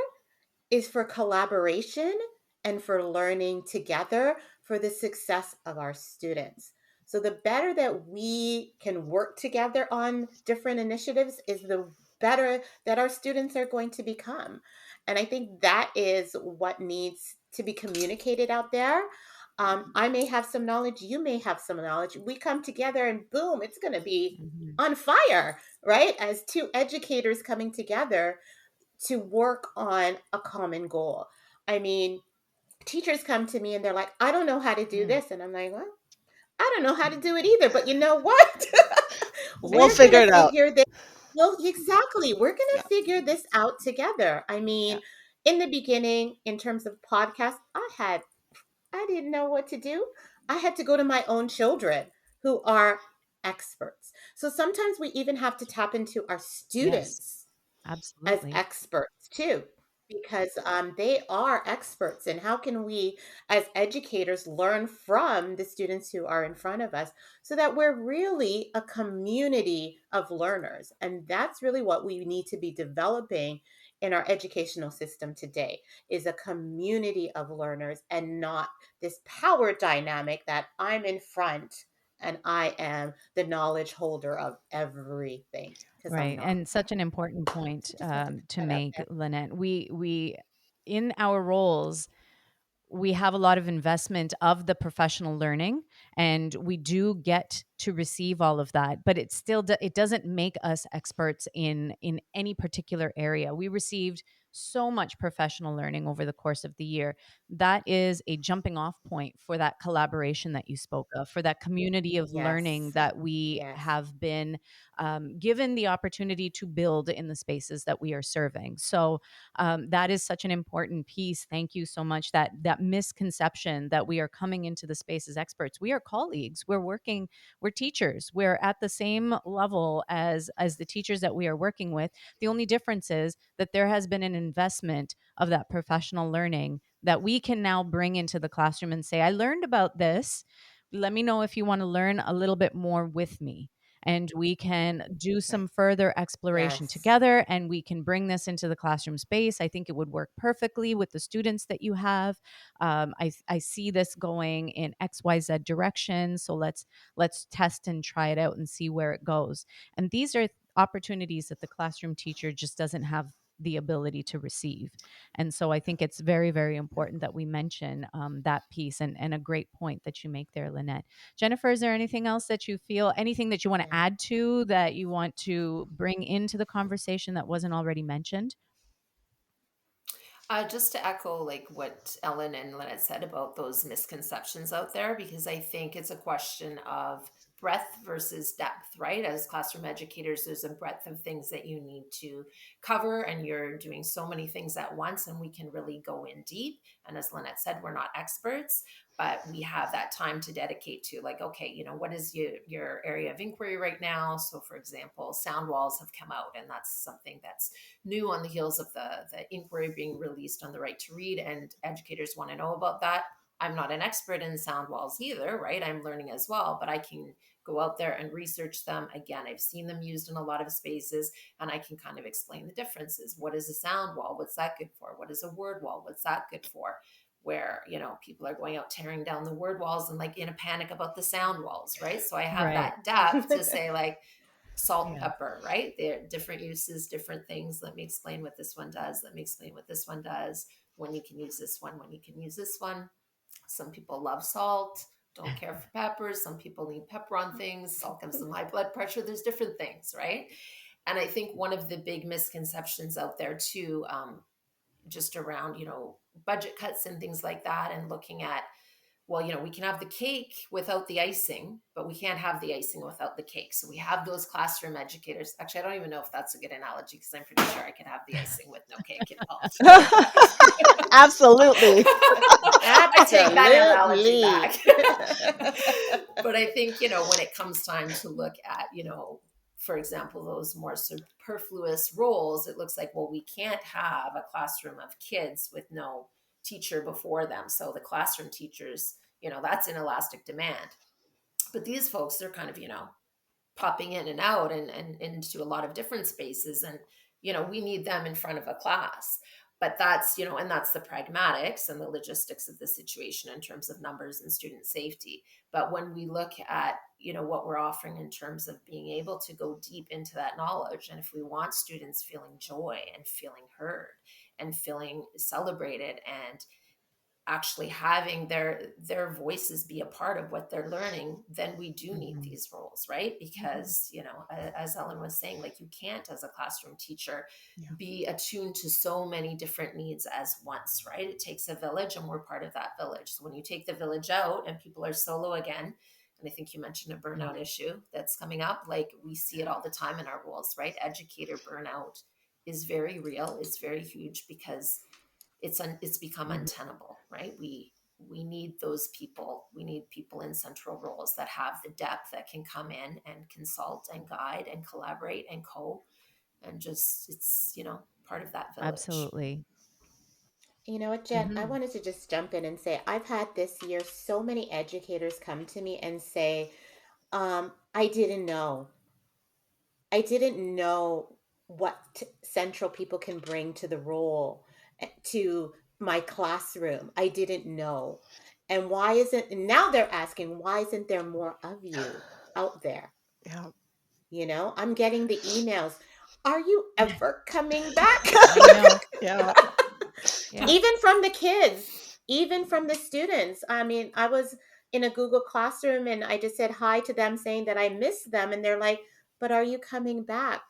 is for collaboration and for learning together for the success of our students. So, the better that we can work together on different initiatives is the better that our students are going to become. And I think that is what needs to be communicated out there. I may have some knowledge, you may have some knowledge. We come together and boom, it's going to be Mhm. on fire, right? As two educators coming together to work on a common goal. I mean, teachers come to me and they're like, I don't know how to do Yeah. this. And I'm like, well, I don't know how to do it either. But you know what? We'll We're going figure to it out. figure this. Well, exactly. We're going to Yeah. figure this out together. I Yeah. mean, in the beginning, in terms of podcasts, I didn't know what to do. I had to go to my own children who are experts. So sometimes we even have to tap into our Yes, students as absolutely. experts too. because they are experts. And how can we, as educators, learn from the students who are in front of us so that we're really a community of learners? And that's really what we need to be developing in our educational system today, is a community of learners and not this power dynamic that I'm in front and I am the knowledge holder of everything, because I'm Right. not. And such an important point I just want to put to that out make, there. Lynette. We, in our roles, we have a lot of investment of the professional learning, and we do get to receive all of that, but it still it doesn't make us experts in any particular area. We received so much professional learning over the course of the year. That is a jumping off point for that collaboration that you spoke of, for that community of learning Yes. that we Yes. have been given the opportunity to build in the spaces that we are serving. So that is such an important piece. Thank you so much. That misconception that we are coming into the space as experts. We are colleagues. We're working. We're teachers. We're at the same level as the teachers that we are working with. The only difference is that there has been an investment of that professional learning that we can now bring into the classroom and say, I learned about this. Let me know if you want to learn a little bit more with me, and we can do Yes. some further exploration Yes. together, and we can bring this into the classroom space. I think it would work perfectly with the students that you have. I see this going in XYZ direction, so let's test and try it out and see where it goes. And these are opportunities that the classroom teacher just doesn't have the ability to receive. And so I think it's very, very important that we mention that piece, and a great point that you make there, Lynette. Jennifer, is there anything else that you feel, anything that you want to Yeah. add to, that you want to bring into the conversation that wasn't already mentioned? Just to echo like what Ellen and Lynette said about those misconceptions out there, because I think it's a question of breadth versus depth, right? As classroom educators, there's a breadth of things that you need to cover, and you're doing so many things at once, and we can really go in deep. And as Lynette said, we're not experts, but we have that time to dedicate to, like, okay, what is your area of inquiry right now? So, for example, sound walls have come out, and that's something that's new on the heels of the inquiry being released on the right to read, and educators want to know about that. I'm not an expert in sound walls either, right? I'm learning as well, but I can go out there and research them. Again, I've seen them used in a lot of spaces, and I can kind of explain the differences. What is a sound wall? What's that good for? What is a word wall? What's that good for? Where, people are going out tearing down the word walls and like in a panic about the sound walls, right? So I have Right. that depth to say, like, salt and Yeah. pepper, right? They're different uses, different things. Let me explain what this one does. Let me explain what this one does. When you can use this one, when you can use this one. Some people love salt, don't care for peppers. Some people need pepper on things. Salt gives them high blood pressure. There's different things, right? And I think one of the big misconceptions out there too, just around, budget cuts and things like that, and looking at, well, we can have the cake without the icing, but we can't have the icing without the cake. So we have those classroom educators. Actually, I don't even know if that's a good analogy, because I'm pretty sure I could have the icing with no cake involved. Absolutely. I take that analogy Absolutely. back. But I think, when it comes time to look at, for example, those more superfluous roles, it looks like, well, we can't have a classroom of kids with no teacher before them. So the classroom teachers, that's an elastic demand. But these folks, they're kind of, popping in and out, and into a lot of different spaces. And, we need them in front of a class. But that's, and that's the pragmatics and the logistics of the situation in terms of numbers and student safety. But when we look at, what we're offering in terms of being able to go deep into that knowledge, and if we want students feeling joy and feeling heard and feeling celebrated, and actually having their voices be a part of what they're learning, then we do need Mhm. these roles, right? Because, as Ellen was saying, like, you can't, as a classroom teacher, Yeah. be attuned to so many different needs as once, right? It takes a village, and we're part of that village. So when you take the village out and people are solo again, and I think you mentioned a Yeah. burnout issue that's coming up, like, we see it all the time in our roles, right? Educator burnout is very real. It's very huge, because it's become Mhm. untenable, right? We need those people. We need people in central roles that have the depth, that can come in and consult and guide and collaborate and and just, it's, part of that village. Absolutely. You know what, Jen? I Hmm. wanted to just jump in and say I've had this year so many educators come to me and say, I didn't know. I didn't know what central people can bring to the role, to my classroom. I didn't know. And why isn't, and now they're asking, why isn't there more of you out there? Yeah. You know, I'm getting the emails. Are you ever coming back? I know. Yeah. Yeah. Even from the kids, even from the students. I mean, I was in a Google Classroom and I just said hi to them saying that I miss them. And they're like, but are you coming back?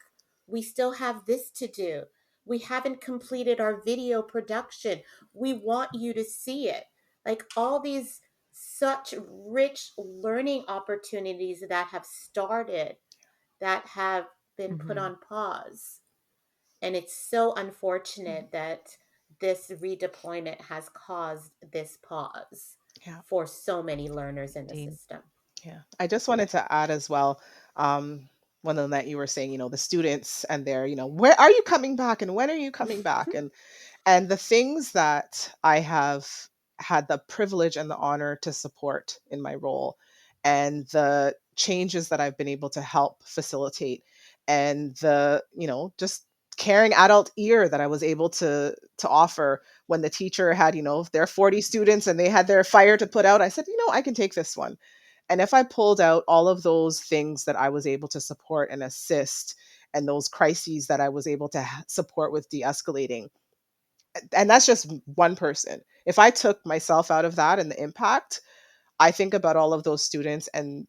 We still have this to do. We haven't completed our video production. We want you to see it. Like all these such rich learning opportunities that have started that have been put Hmm. on pause. And it's so unfortunate that this redeployment has caused this pause Yeah. for so many learners in the Indeed. system. Yeah. I just wanted to add as well, one of them that you were saying, the students and their, where are you coming back and when are you coming back? And the things that I have had the privilege and the honor to support in my role, and the changes that I've been able to help facilitate, and the, just caring adult ear that I was able to offer when the teacher had, their 40 students and they had their fire to put out, I said, I can take this one. And if I pulled out all of those things that I was able to support and assist, and those crises that I was able to support with de-escalating, and that's just one person. If I took myself out of that and the impact, I think about all of those students and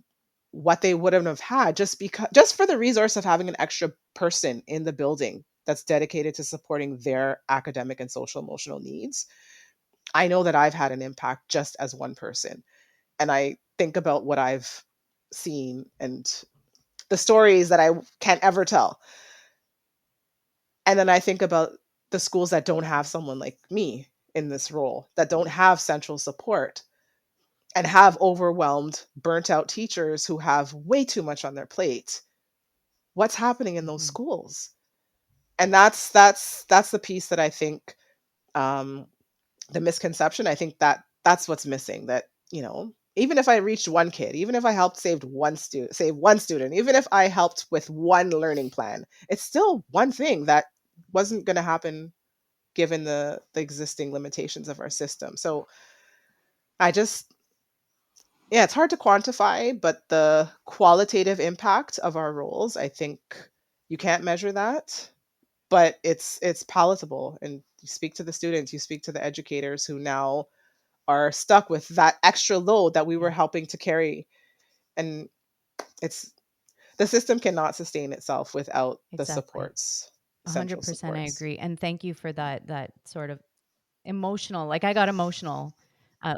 what they wouldn't have had, just for the resource of having an extra person in the building that's dedicated to supporting their academic and social emotional needs. I know that I've had an impact just as one person. And I think about what I've seen and the stories that I can't ever tell. And then I think about the schools that don't have someone like me in this role, that don't have central support and have overwhelmed, burnt out teachers who have way too much on their plate. What's happening in those Hmm. schools? And that's the piece that I think, um, the misconception. I think that that's what's missing. That, even if I reached one kid, even if I helped save one student, even if I helped with one learning plan, it's still one thing that wasn't going to happen given the existing limitations of our system. So I just, yeah, it's hard to quantify, but the qualitative impact of our roles, I think you can't measure that, but it's palatable. And you speak to the students, you speak to the educators who now are stuck with that extra load that we were Yeah. helping to carry. And it's the system cannot sustain itself without the Exactly. supports, essential 100% I supports. agree. And thank you for that sort of emotional, like I got emotional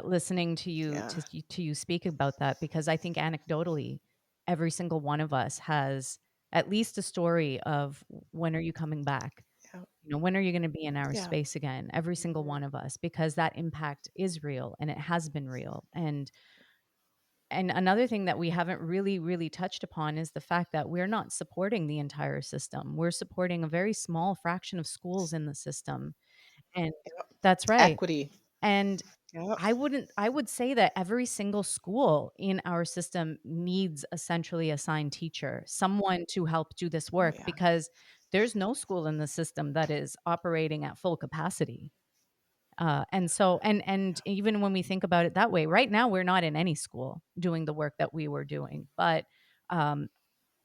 listening to you Yeah. to you speak about that, because I think anecdotally every single one of us has at least a story of when are you coming back? Yeah. When are you going to be in our Yeah. space again? Every single Mhm. one of us, because that impact is real and it has been real. And another thing that we haven't really touched upon is the fact that we're not supporting the entire system. We're supporting a very small fraction of schools in the system. And Yep. that's right. Equity. And Yep. I would say that every single school in our system needs a centrally assigned teacher, someone to help do this Oh work, yeah. because there's no school in the system that is operating at full capacity. And even when we think about it that way, right now we're not in any school doing the work that we were doing, um,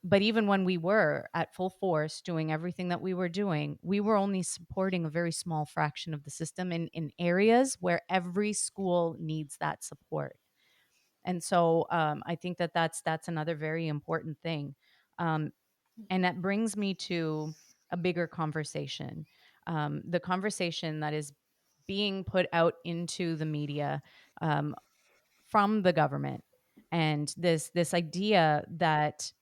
but even when we were at full force doing everything that we were doing, we were only supporting a very small fraction of the system in areas where every school needs that support. And so I think that that's another very important thing. Um, and that brings me to a bigger conversation, the conversation that is being put out into the media, um, from the government, and this idea that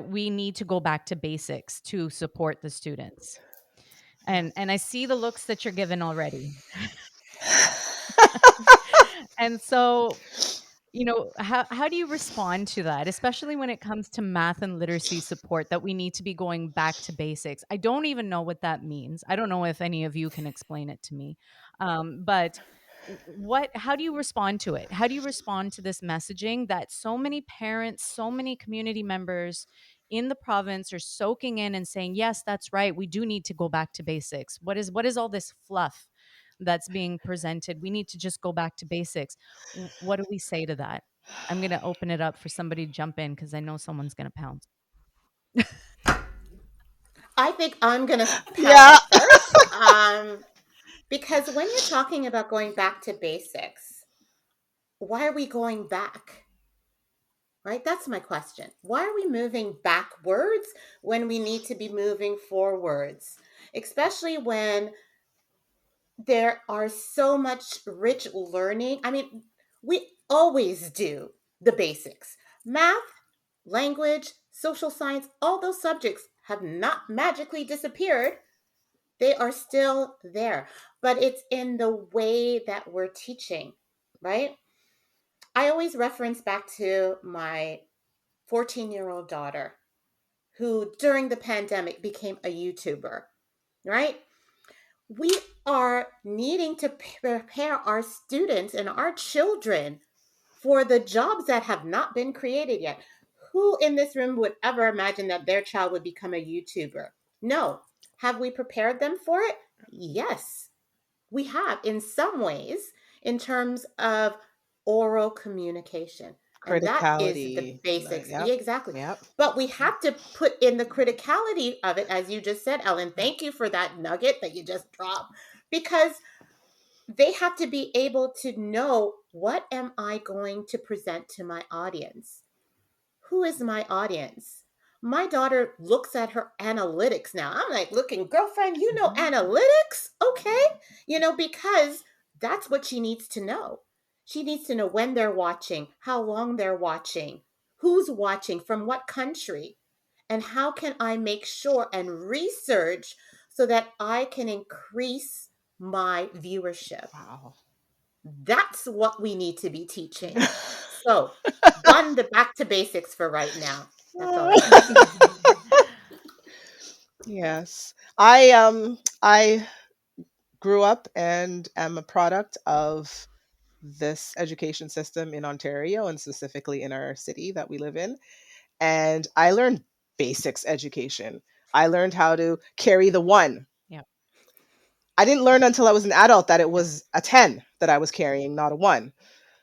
we need to go back to basics to support the students. Yeah. And I see the looks that you're given already. And so how do you respond to that, especially when it comes to math and literacy support, that we need to be going back to basics? I don't even know what that means. I don't know if any of you can explain it to me. But how do you respond to it? How do you respond to this messaging that so many parents, so many community members in the province are soaking in and saying, yes, that's right. We do need to go back to basics. What is all this fluff that's being presented? We need to just go back to basics. What do we say to that? I'm going to open it up for somebody to jump in because I know someone's going to pounce. I think I'm going to Yeah. pounce first. Because when you're talking about going back to basics, why are we going back? Right? That's my question. Why are we moving backwards when we need to be moving forwards? Especially when there are so much rich learning. I mean, we always do the basics. Math, language, social science, all those subjects have not magically disappeared. They are still there, but it's in the way that we're teaching, right? I always reference back to my 14-year-old daughter who during the pandemic became a YouTuber, right? We are needing to prepare our students and our children for the jobs that have not been created yet. Who in this room would ever imagine that their child would become a YouTuber? No. Have we prepared them for it? Yes, we have in some ways in terms of oral communication. And that is the Criticality. basics. Yep. Yeah, exactly. Yep. But we have to put in the criticality of it, as you just said, Ellen. Thank you for that nugget that you just dropped, because they have to be able to know, what am I going to present to my audience? Who is my audience? My daughter looks at her analytics now. I'm like, looking, girlfriend, you know analytics? Okay. Because that's what she needs to know. She needs to know when they're watching, how long they're watching, who's watching, from what country, and how can I make sure and research so that I can increase my viewership. Wow. That's what we need to be teaching. So, done the back to basics for right now. That's all I got to say. Yes. I grew up and am a product of this education system in Ontario and specifically in our city that we live in. And I learned basics education. I learned how to carry the one. Yeah. I didn't learn until I was an adult that it was a 10 that I was carrying, not a 1.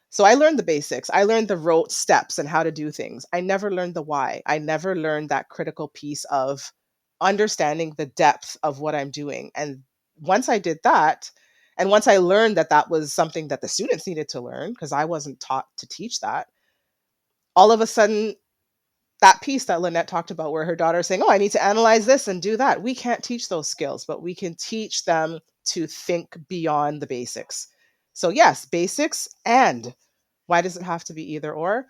So I learned the basics. I learned the rote steps and how to do things. I never learned the why. I never learned that critical piece of understanding the depth of what I'm doing. And once I did that, and once I learned that that was something that the students needed to learn, because I wasn't taught to teach that, all of a sudden, that piece that Lynette talked about, where her daughter's saying, oh, I need to analyze this and do that. We can't teach those skills, but we can teach them to think beyond the basics. So, yes, basics. And why does it have to be either or?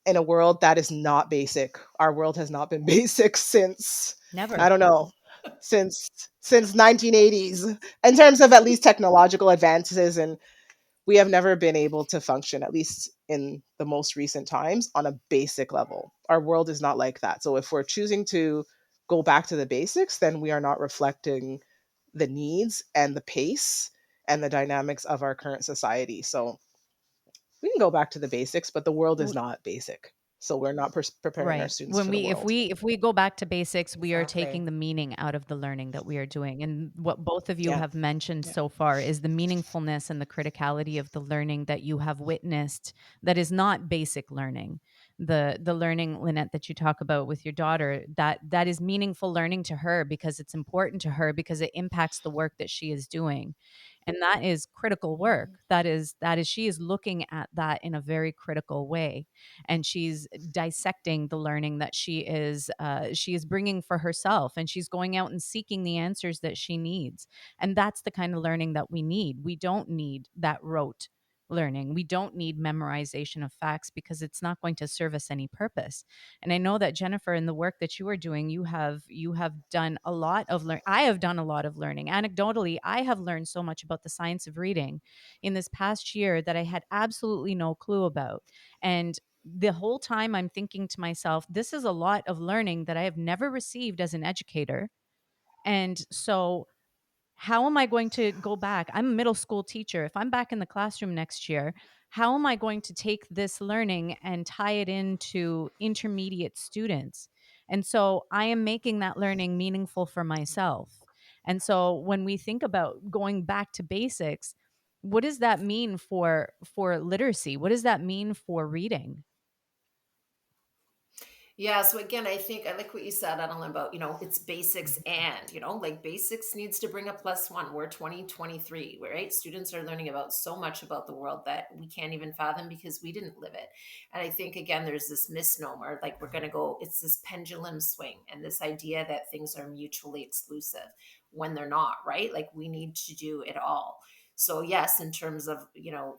In a world that is not basic, our world has not been basic since, I Never. don't know, since 1980s, in terms of at least technological advances, and we have never been able to function, at least in the most recent times, on a basic level. Our world is not like that. So if we're choosing to go back to the basics, then we are not reflecting the needs and the pace and the dynamics of our current society. So we can go back to the basics, but the world is not basic. So we're not preparing our Right. students When for the we world. if we go back to basics, we are Exactly. taking the meaning out of the learning that we are doing. And what both of you Yeah. have mentioned Yeah. so far is the meaningfulness and the criticality of the learning that you have witnessed that is not basic learning. The learning, Lynette, that you talk about with your daughter, that is meaningful learning to her because it's important to her, because it impacts the work that she is doing. And that is critical work. Mhm. That is she is looking at that in a very critical way, and she's dissecting the learning that she is bringing for herself, and she's going out and seeking the answers that she needs. And that's the kind of learning that we need. We don't need that rote learning. We don't need memorization of facts because it's not going to serve us any purpose. And I know that Jennifer, in the work that you are doing, you have done a lot of learn. I have done a lot of learning. Anecdotally, I have learned so much about the science of reading in this past year that I had absolutely no clue about. And the whole time I'm thinking to myself, this is a lot of learning that I have never received as an educator. And so how am I going to go back? I'm a middle school teacher. If I'm back in the classroom next year, how am I going to take this learning and tie it into intermediate students? And so I am making that learning meaningful for myself. And so when we think about going back to basics, what does that mean for literacy? What does that mean for reading? Yeah, so again, I think I like what you said, Adeline, about, it's basics and, like basics needs to bring a plus one. We're 2023, right? Students are learning about so much about the world that we can't even fathom because we didn't live it. And I think, again, there's this misnomer, like we're going to go, it's this pendulum swing and this idea that things are mutually exclusive when they're not, right? Like we need to do it all. So yes, in terms of,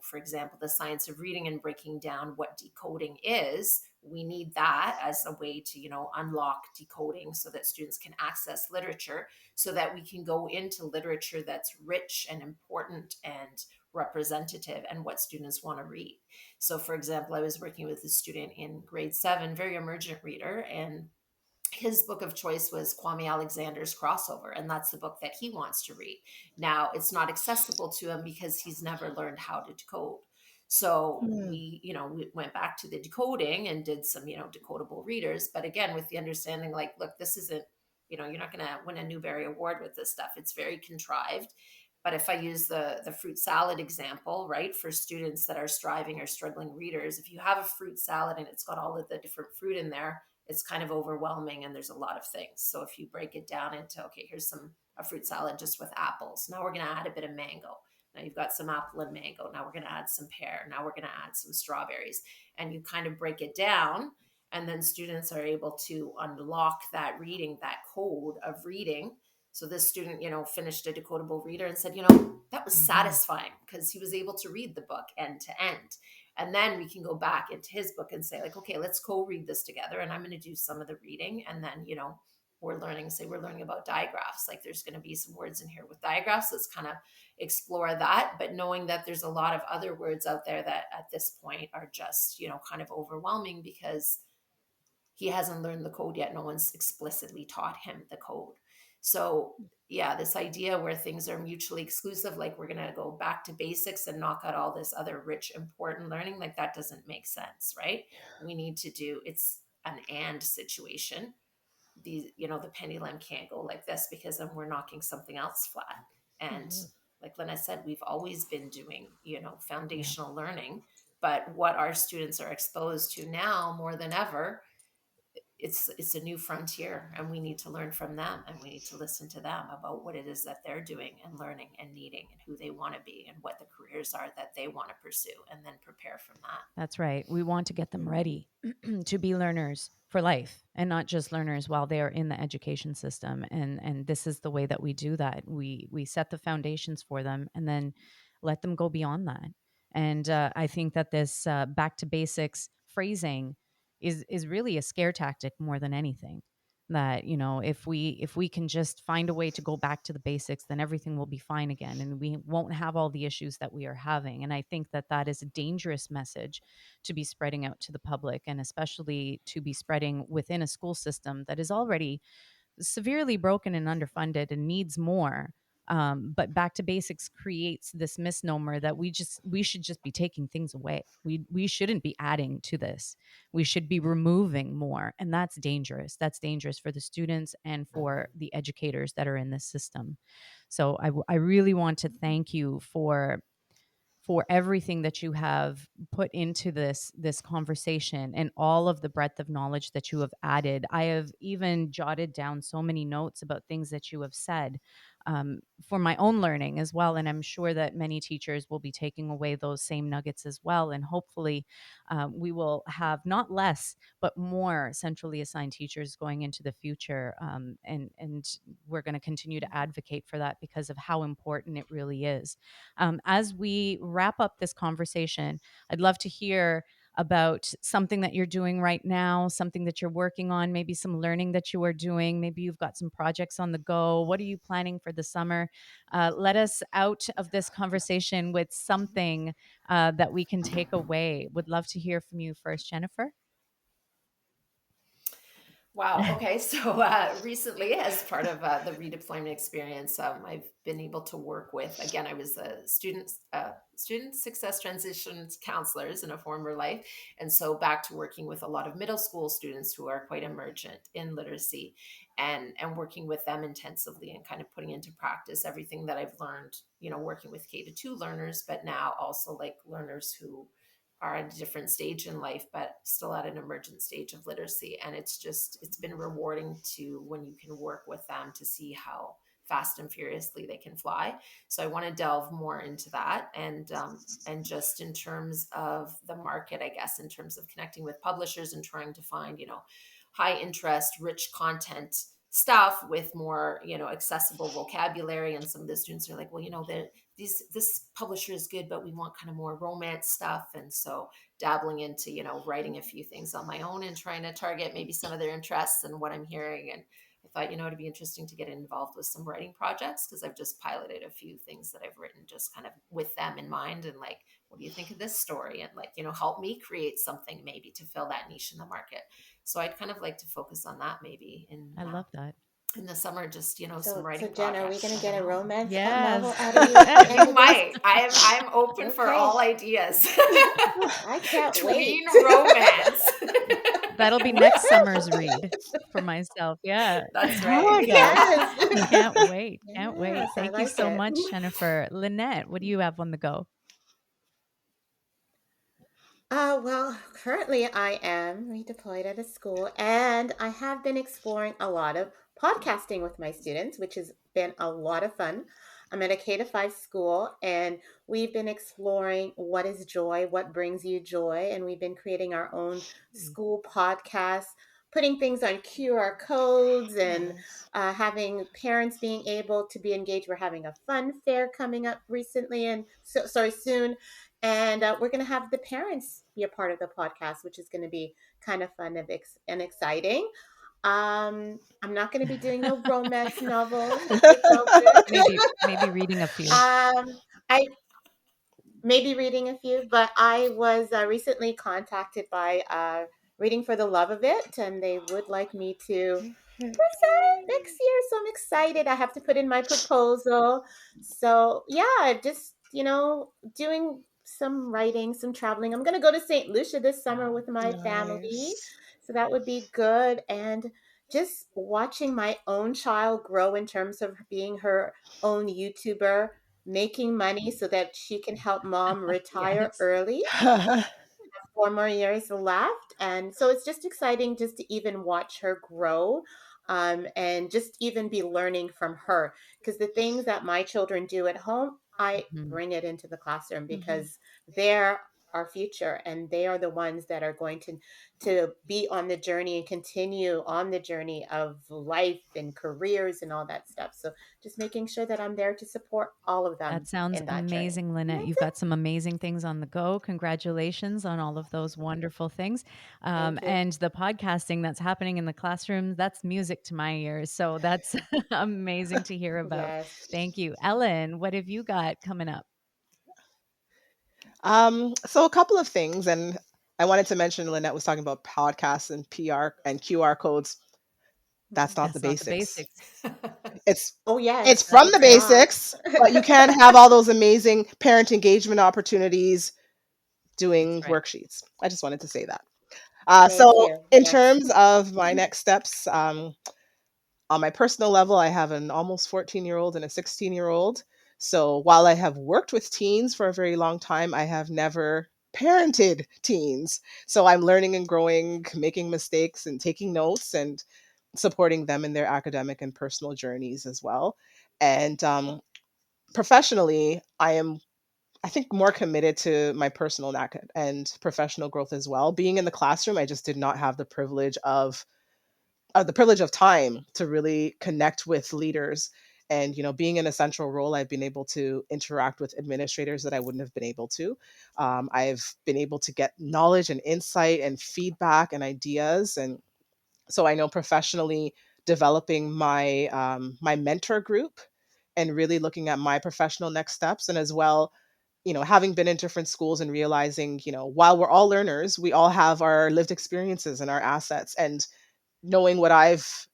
for example, the science of reading and breaking down what decoding is, we need that as a way to, unlock decoding so that students can access literature, so that we can go into literature that's rich and important and representative and what students want to read. So for example, I was working with a student in grade 7, very emergent reader, and his book of choice was Kwame Alexander's Crossover, and that's the book that he wants to read. Now, it's not accessible to him because he's never learned how to decode. So Hmm. we went back to the decoding and did some, decodable readers. But again, with the understanding, like, look, this isn't, you're not going to win a Newbery Award with this stuff. It's very contrived. But if I use the fruit salad example, right, for students that are striving or struggling readers, if you have a fruit salad and it's got all of the different fruit in there, it's kind of overwhelming and there's a lot of things. So if you break it down into, okay, here's a fruit salad just with apples. Now we're going to add a bit of mango. Now you've got some apple and mango. Now we're going to add some pear. Now we're going to add some strawberries. And you kind of break it down. And then students are able to unlock that reading, that code of reading. So this student, finished a decodable reader and said, that was Mhm. satisfying because he was able to read the book end to end. And then we can go back into his book and say, like, okay, let's co-read this together. And I'm going to do some of the reading. And then, we're learning about digraphs. Like there's going to be some words in here with digraphs. Let's kind of explore that. But knowing that there's a lot of other words out there that at this point are just, kind of overwhelming because he hasn't learned the code yet. No one's explicitly taught him the code. So yeah, this idea where things are mutually exclusive, like we're going to go back to basics and knock out all this other rich, important learning, like that doesn't make sense, right? We need to do, it's an and situation. The pendulum can't go like this because then we're knocking something else flat. And Mhm. like Lynette said, we've always been doing, Yeah, foundational learning, but what our students are exposed to now more than ever, it's a new frontier, and we need to learn from them, and we need to listen to them about what it is that they're doing and learning and needing and who they want to be and what the careers are that they want to pursue, and then prepare from that. that's right. We want to get them ready to be learners for life and not just learners while they are in the education system. And this is the way that we do that. We set the foundations for them and then let them go beyond that. And I think that this back to basics phrasing is really a scare tactic more than anything. That, if we can just find a way to go back to the basics, then everything will be fine again and we won't have all the issues that we are having. And I think that that is a dangerous message to be spreading out to the public, and especially to be spreading within a school system that is already severely broken and underfunded and needs more. But back to basics creates this misnomer that we should just be taking things away. We shouldn't be adding to this. We should be removing more, and that's dangerous. That's dangerous for the students and for the educators that are in this system. So I really want to thank you for everything that you have put into this conversation and all of the breadth of knowledge that you have added. I have even jotted down so many notes about things that you have said. for my own learning as well. And I'm sure that many teachers will be taking away those same nuggets as well. And hopefully, we will have not less but more centrally assigned teachers going into the future. And we're going to continue to advocate for that because of how important it really is. As we wrap up this conversation, I'd love to hear about something that you're doing right now, something that you're working on, maybe some learning that you are doing. Maybe you've got some projects on the go. What are you planning for the summer? Let us out of this conversation with something that we can take away. Would love to hear from you first, Jennifer. Wow. Okay. So recently, as part of the redeployment experience, I've been able to work with. Again, I was a student success transitions counselors in a former life, and so back to working with a lot of middle school students who are quite emergent in literacy, and working with them intensively and kind of putting into practice everything that I've learned. Working with K-2 learners, but now also like learners who are at a different stage in life, but still at an emergent stage of literacy. And it's been rewarding to when you can work with them to see how fast and furiously they can fly. So I want to delve more into that. And just in terms of the market, I guess, in terms of connecting with publishers and trying to find, high interest, rich content stuff with more, accessible vocabulary. And some of the students are like, well, this publisher is good, but we want kind of more romance stuff. And so dabbling into, writing a few things on my own and trying to target maybe some of their interests and what I'm hearing. And I thought, it'd be interesting to get involved with some writing projects because I've just piloted a few things that I've written just kind of with them in mind and like, what do you think of this story? And like, help me create something maybe to fill that niche in the market. So I'd kind of like to focus on that maybe I love that. in the summer, just some So writing Jen, are we projects. going to I don't get a know. romance Yes. novel out of you at the end You of this? might. I'm open for Okay. all ideas. I can't wait. Tween romance. That'll be next summer's read for myself. Yeah. That's Oh, right. yes. Yes. Can't wait. Can't wait. Yes, I Thank you like so it. much, Jennifer. Lynette, what do you have on the go? Well, currently I am redeployed at a school and I have been exploring a lot of podcasting with my students, which has been a lot of fun. I'm at a K-5 school and we've been exploring what is joy, what brings you joy, and we've been creating our own school podcast, putting things on QR codes and Nice. having parents being able to be engaged. We're having a fun fair coming up recently and soon, and we're going to have the parents be a part of the podcast, which is going to be kind of fun and exciting. I'm not going to be doing no romance novels. It's all good. Maybe reading a few. I may be reading a few, but I was recently contacted by Reading for the Love of It, and they would like me to present next year. So I'm excited. I have to put in my proposal. So yeah, just doing some writing, some traveling. I'm gonna go to St. Lucia this summer with my family. Nice. So that would be good. And just watching my own child grow in terms of being her own YouTuber, making money so that she can help mom retire Yes. early. 4 more years left. And so it's just exciting just to even watch her grow, and just even be learning from her. Because the things that my children do at home, I Mhm. bring it into the classroom Mhm. because they're our future and they are the ones that are going to be on the journey and continue on the journey of life and careers and all that stuff. So just making sure that I'm there to support all of That them sounds in that journey. amazing, And Lynette. that's You've got some amazing things on the go. Congratulations on all of those wonderful things. it. Thank you. And the podcasting that's happening in the classroom, that's music to my ears. So that's amazing to hear about. Yes. Thank you. Ellen, what have you got coming up? So a couple of things, and I wanted to mention Lynette was talking about podcasts and PR and QR codes. That's Mhm. not the That's not the basics. basics. It's Oh, it's yes, from the it's not. basics, but you can have all those amazing parent engagement opportunities That's doing right. worksheets. I just wanted to say that. Thank So you. in Yes. terms of my next steps, on my personal level, I have an almost 14-year-old and a 16-year-old. So while I have worked with teens for a very long time, I have never parented teens. So I'm learning and growing, making mistakes and taking notes and supporting them in their academic and personal journeys as well. And professionally, I think, more committed to my personal and professional growth as well. Being in the classroom, I just did not have the privilege of time to really connect with leaders. And being in a central role, I've been able to interact with administrators that I wouldn't have been able to. I've been able to get knowledge and insight and feedback and ideas. And so I know professionally, developing my mentor group and really looking at my professional next steps, and as well, having been in different schools and realizing, while we're all learners, we all have our lived experiences and our assets, and knowing what I've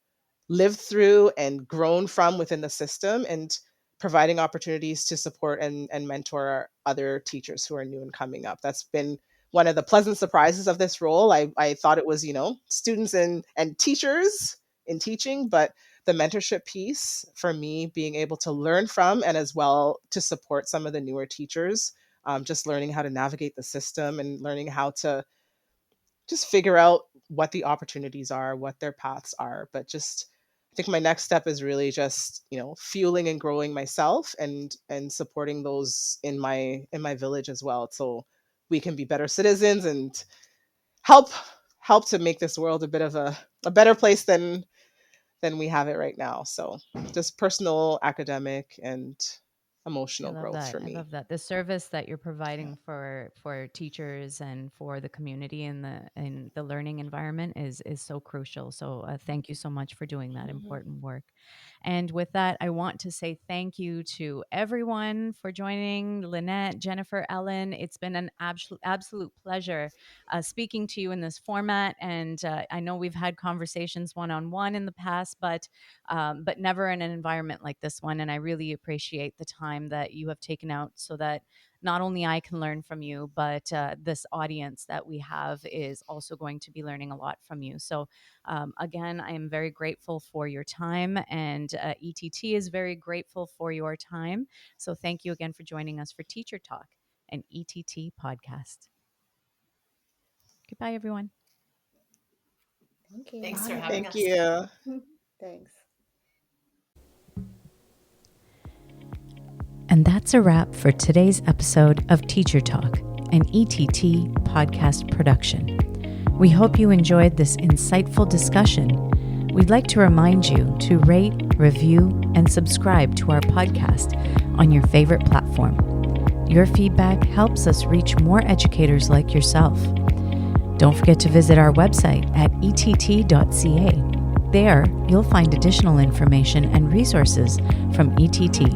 lived through and grown from within the system, and providing opportunities to support and mentor other teachers who are new and coming up. That's been one of the pleasant surprises of this role. I thought it was, students and teachers in teaching, but the mentorship piece for me, being able to learn from and as well to support some of the newer teachers, just learning how to navigate the system and learning how to just figure out what the opportunities are, what their paths are. But just, I think my next step is really just, fueling and growing myself and supporting those in my village as well. So we can be better citizens and help help to make this world a bit of a better place than we have it right now. So just personal, academic, and I emotional love growth that. for I me. love that. The service that you're Yeah. providing for teachers and for the community in the learning environment is so crucial. So thank you so much for doing that Mhm. important work. And with that, I want to say thank you to everyone for joining. Lynette, Jennifer, Ellen. It's been an absolute pleasure speaking to you in this format. And I know we've had conversations one on one in the past, but never in an environment like this one. And I really appreciate the time that you have taken out so that not only I can learn from you, but this audience that we have is also going to be learning a lot from you. So, again, I am very grateful for your time, and ETT is very grateful for your time. So, thank you again for joining us for Teacher Talk, an ETT podcast. Goodbye, everyone. Thank you. Thanks for Bye. having Thank us. you. Thanks. And that's a wrap for today's episode of Teacher Talk, an ETT podcast production. We hope you enjoyed this insightful discussion. We'd like to remind you to rate, review, and subscribe to our podcast on your favorite platform. Your feedback helps us reach more educators like yourself. Don't forget to visit our website at ett.ca. There, you'll find additional information and resources from ETT.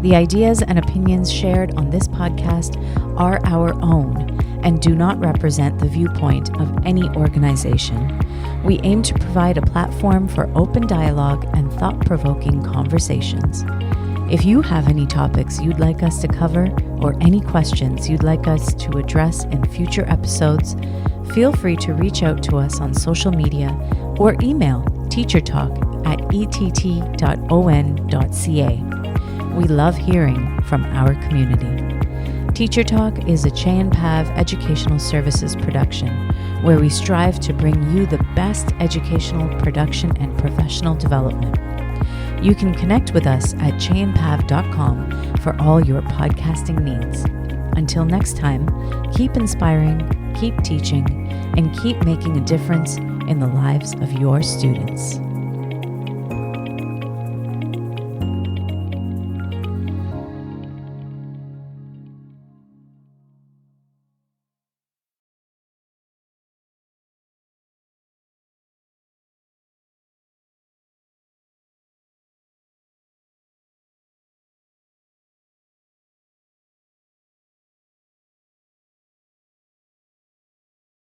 The ideas and opinions shared on this podcast are our own and do not represent the viewpoint of any organization. We aim to provide a platform for open dialogue and thought-provoking conversations. If you have any topics you'd like us to cover or any questions you'd like us to address in future episodes, feel free to reach out to us on social media or email teachertalk@ett.on.ca. We love hearing from our community. Teacher Talk is a Chey and Pav educational services production where we strive to bring you the best educational production and professional development. You can connect with us at cheyandpav.com for all your podcasting needs. Until next time, keep inspiring, keep teaching, and keep making a difference in the lives of your students.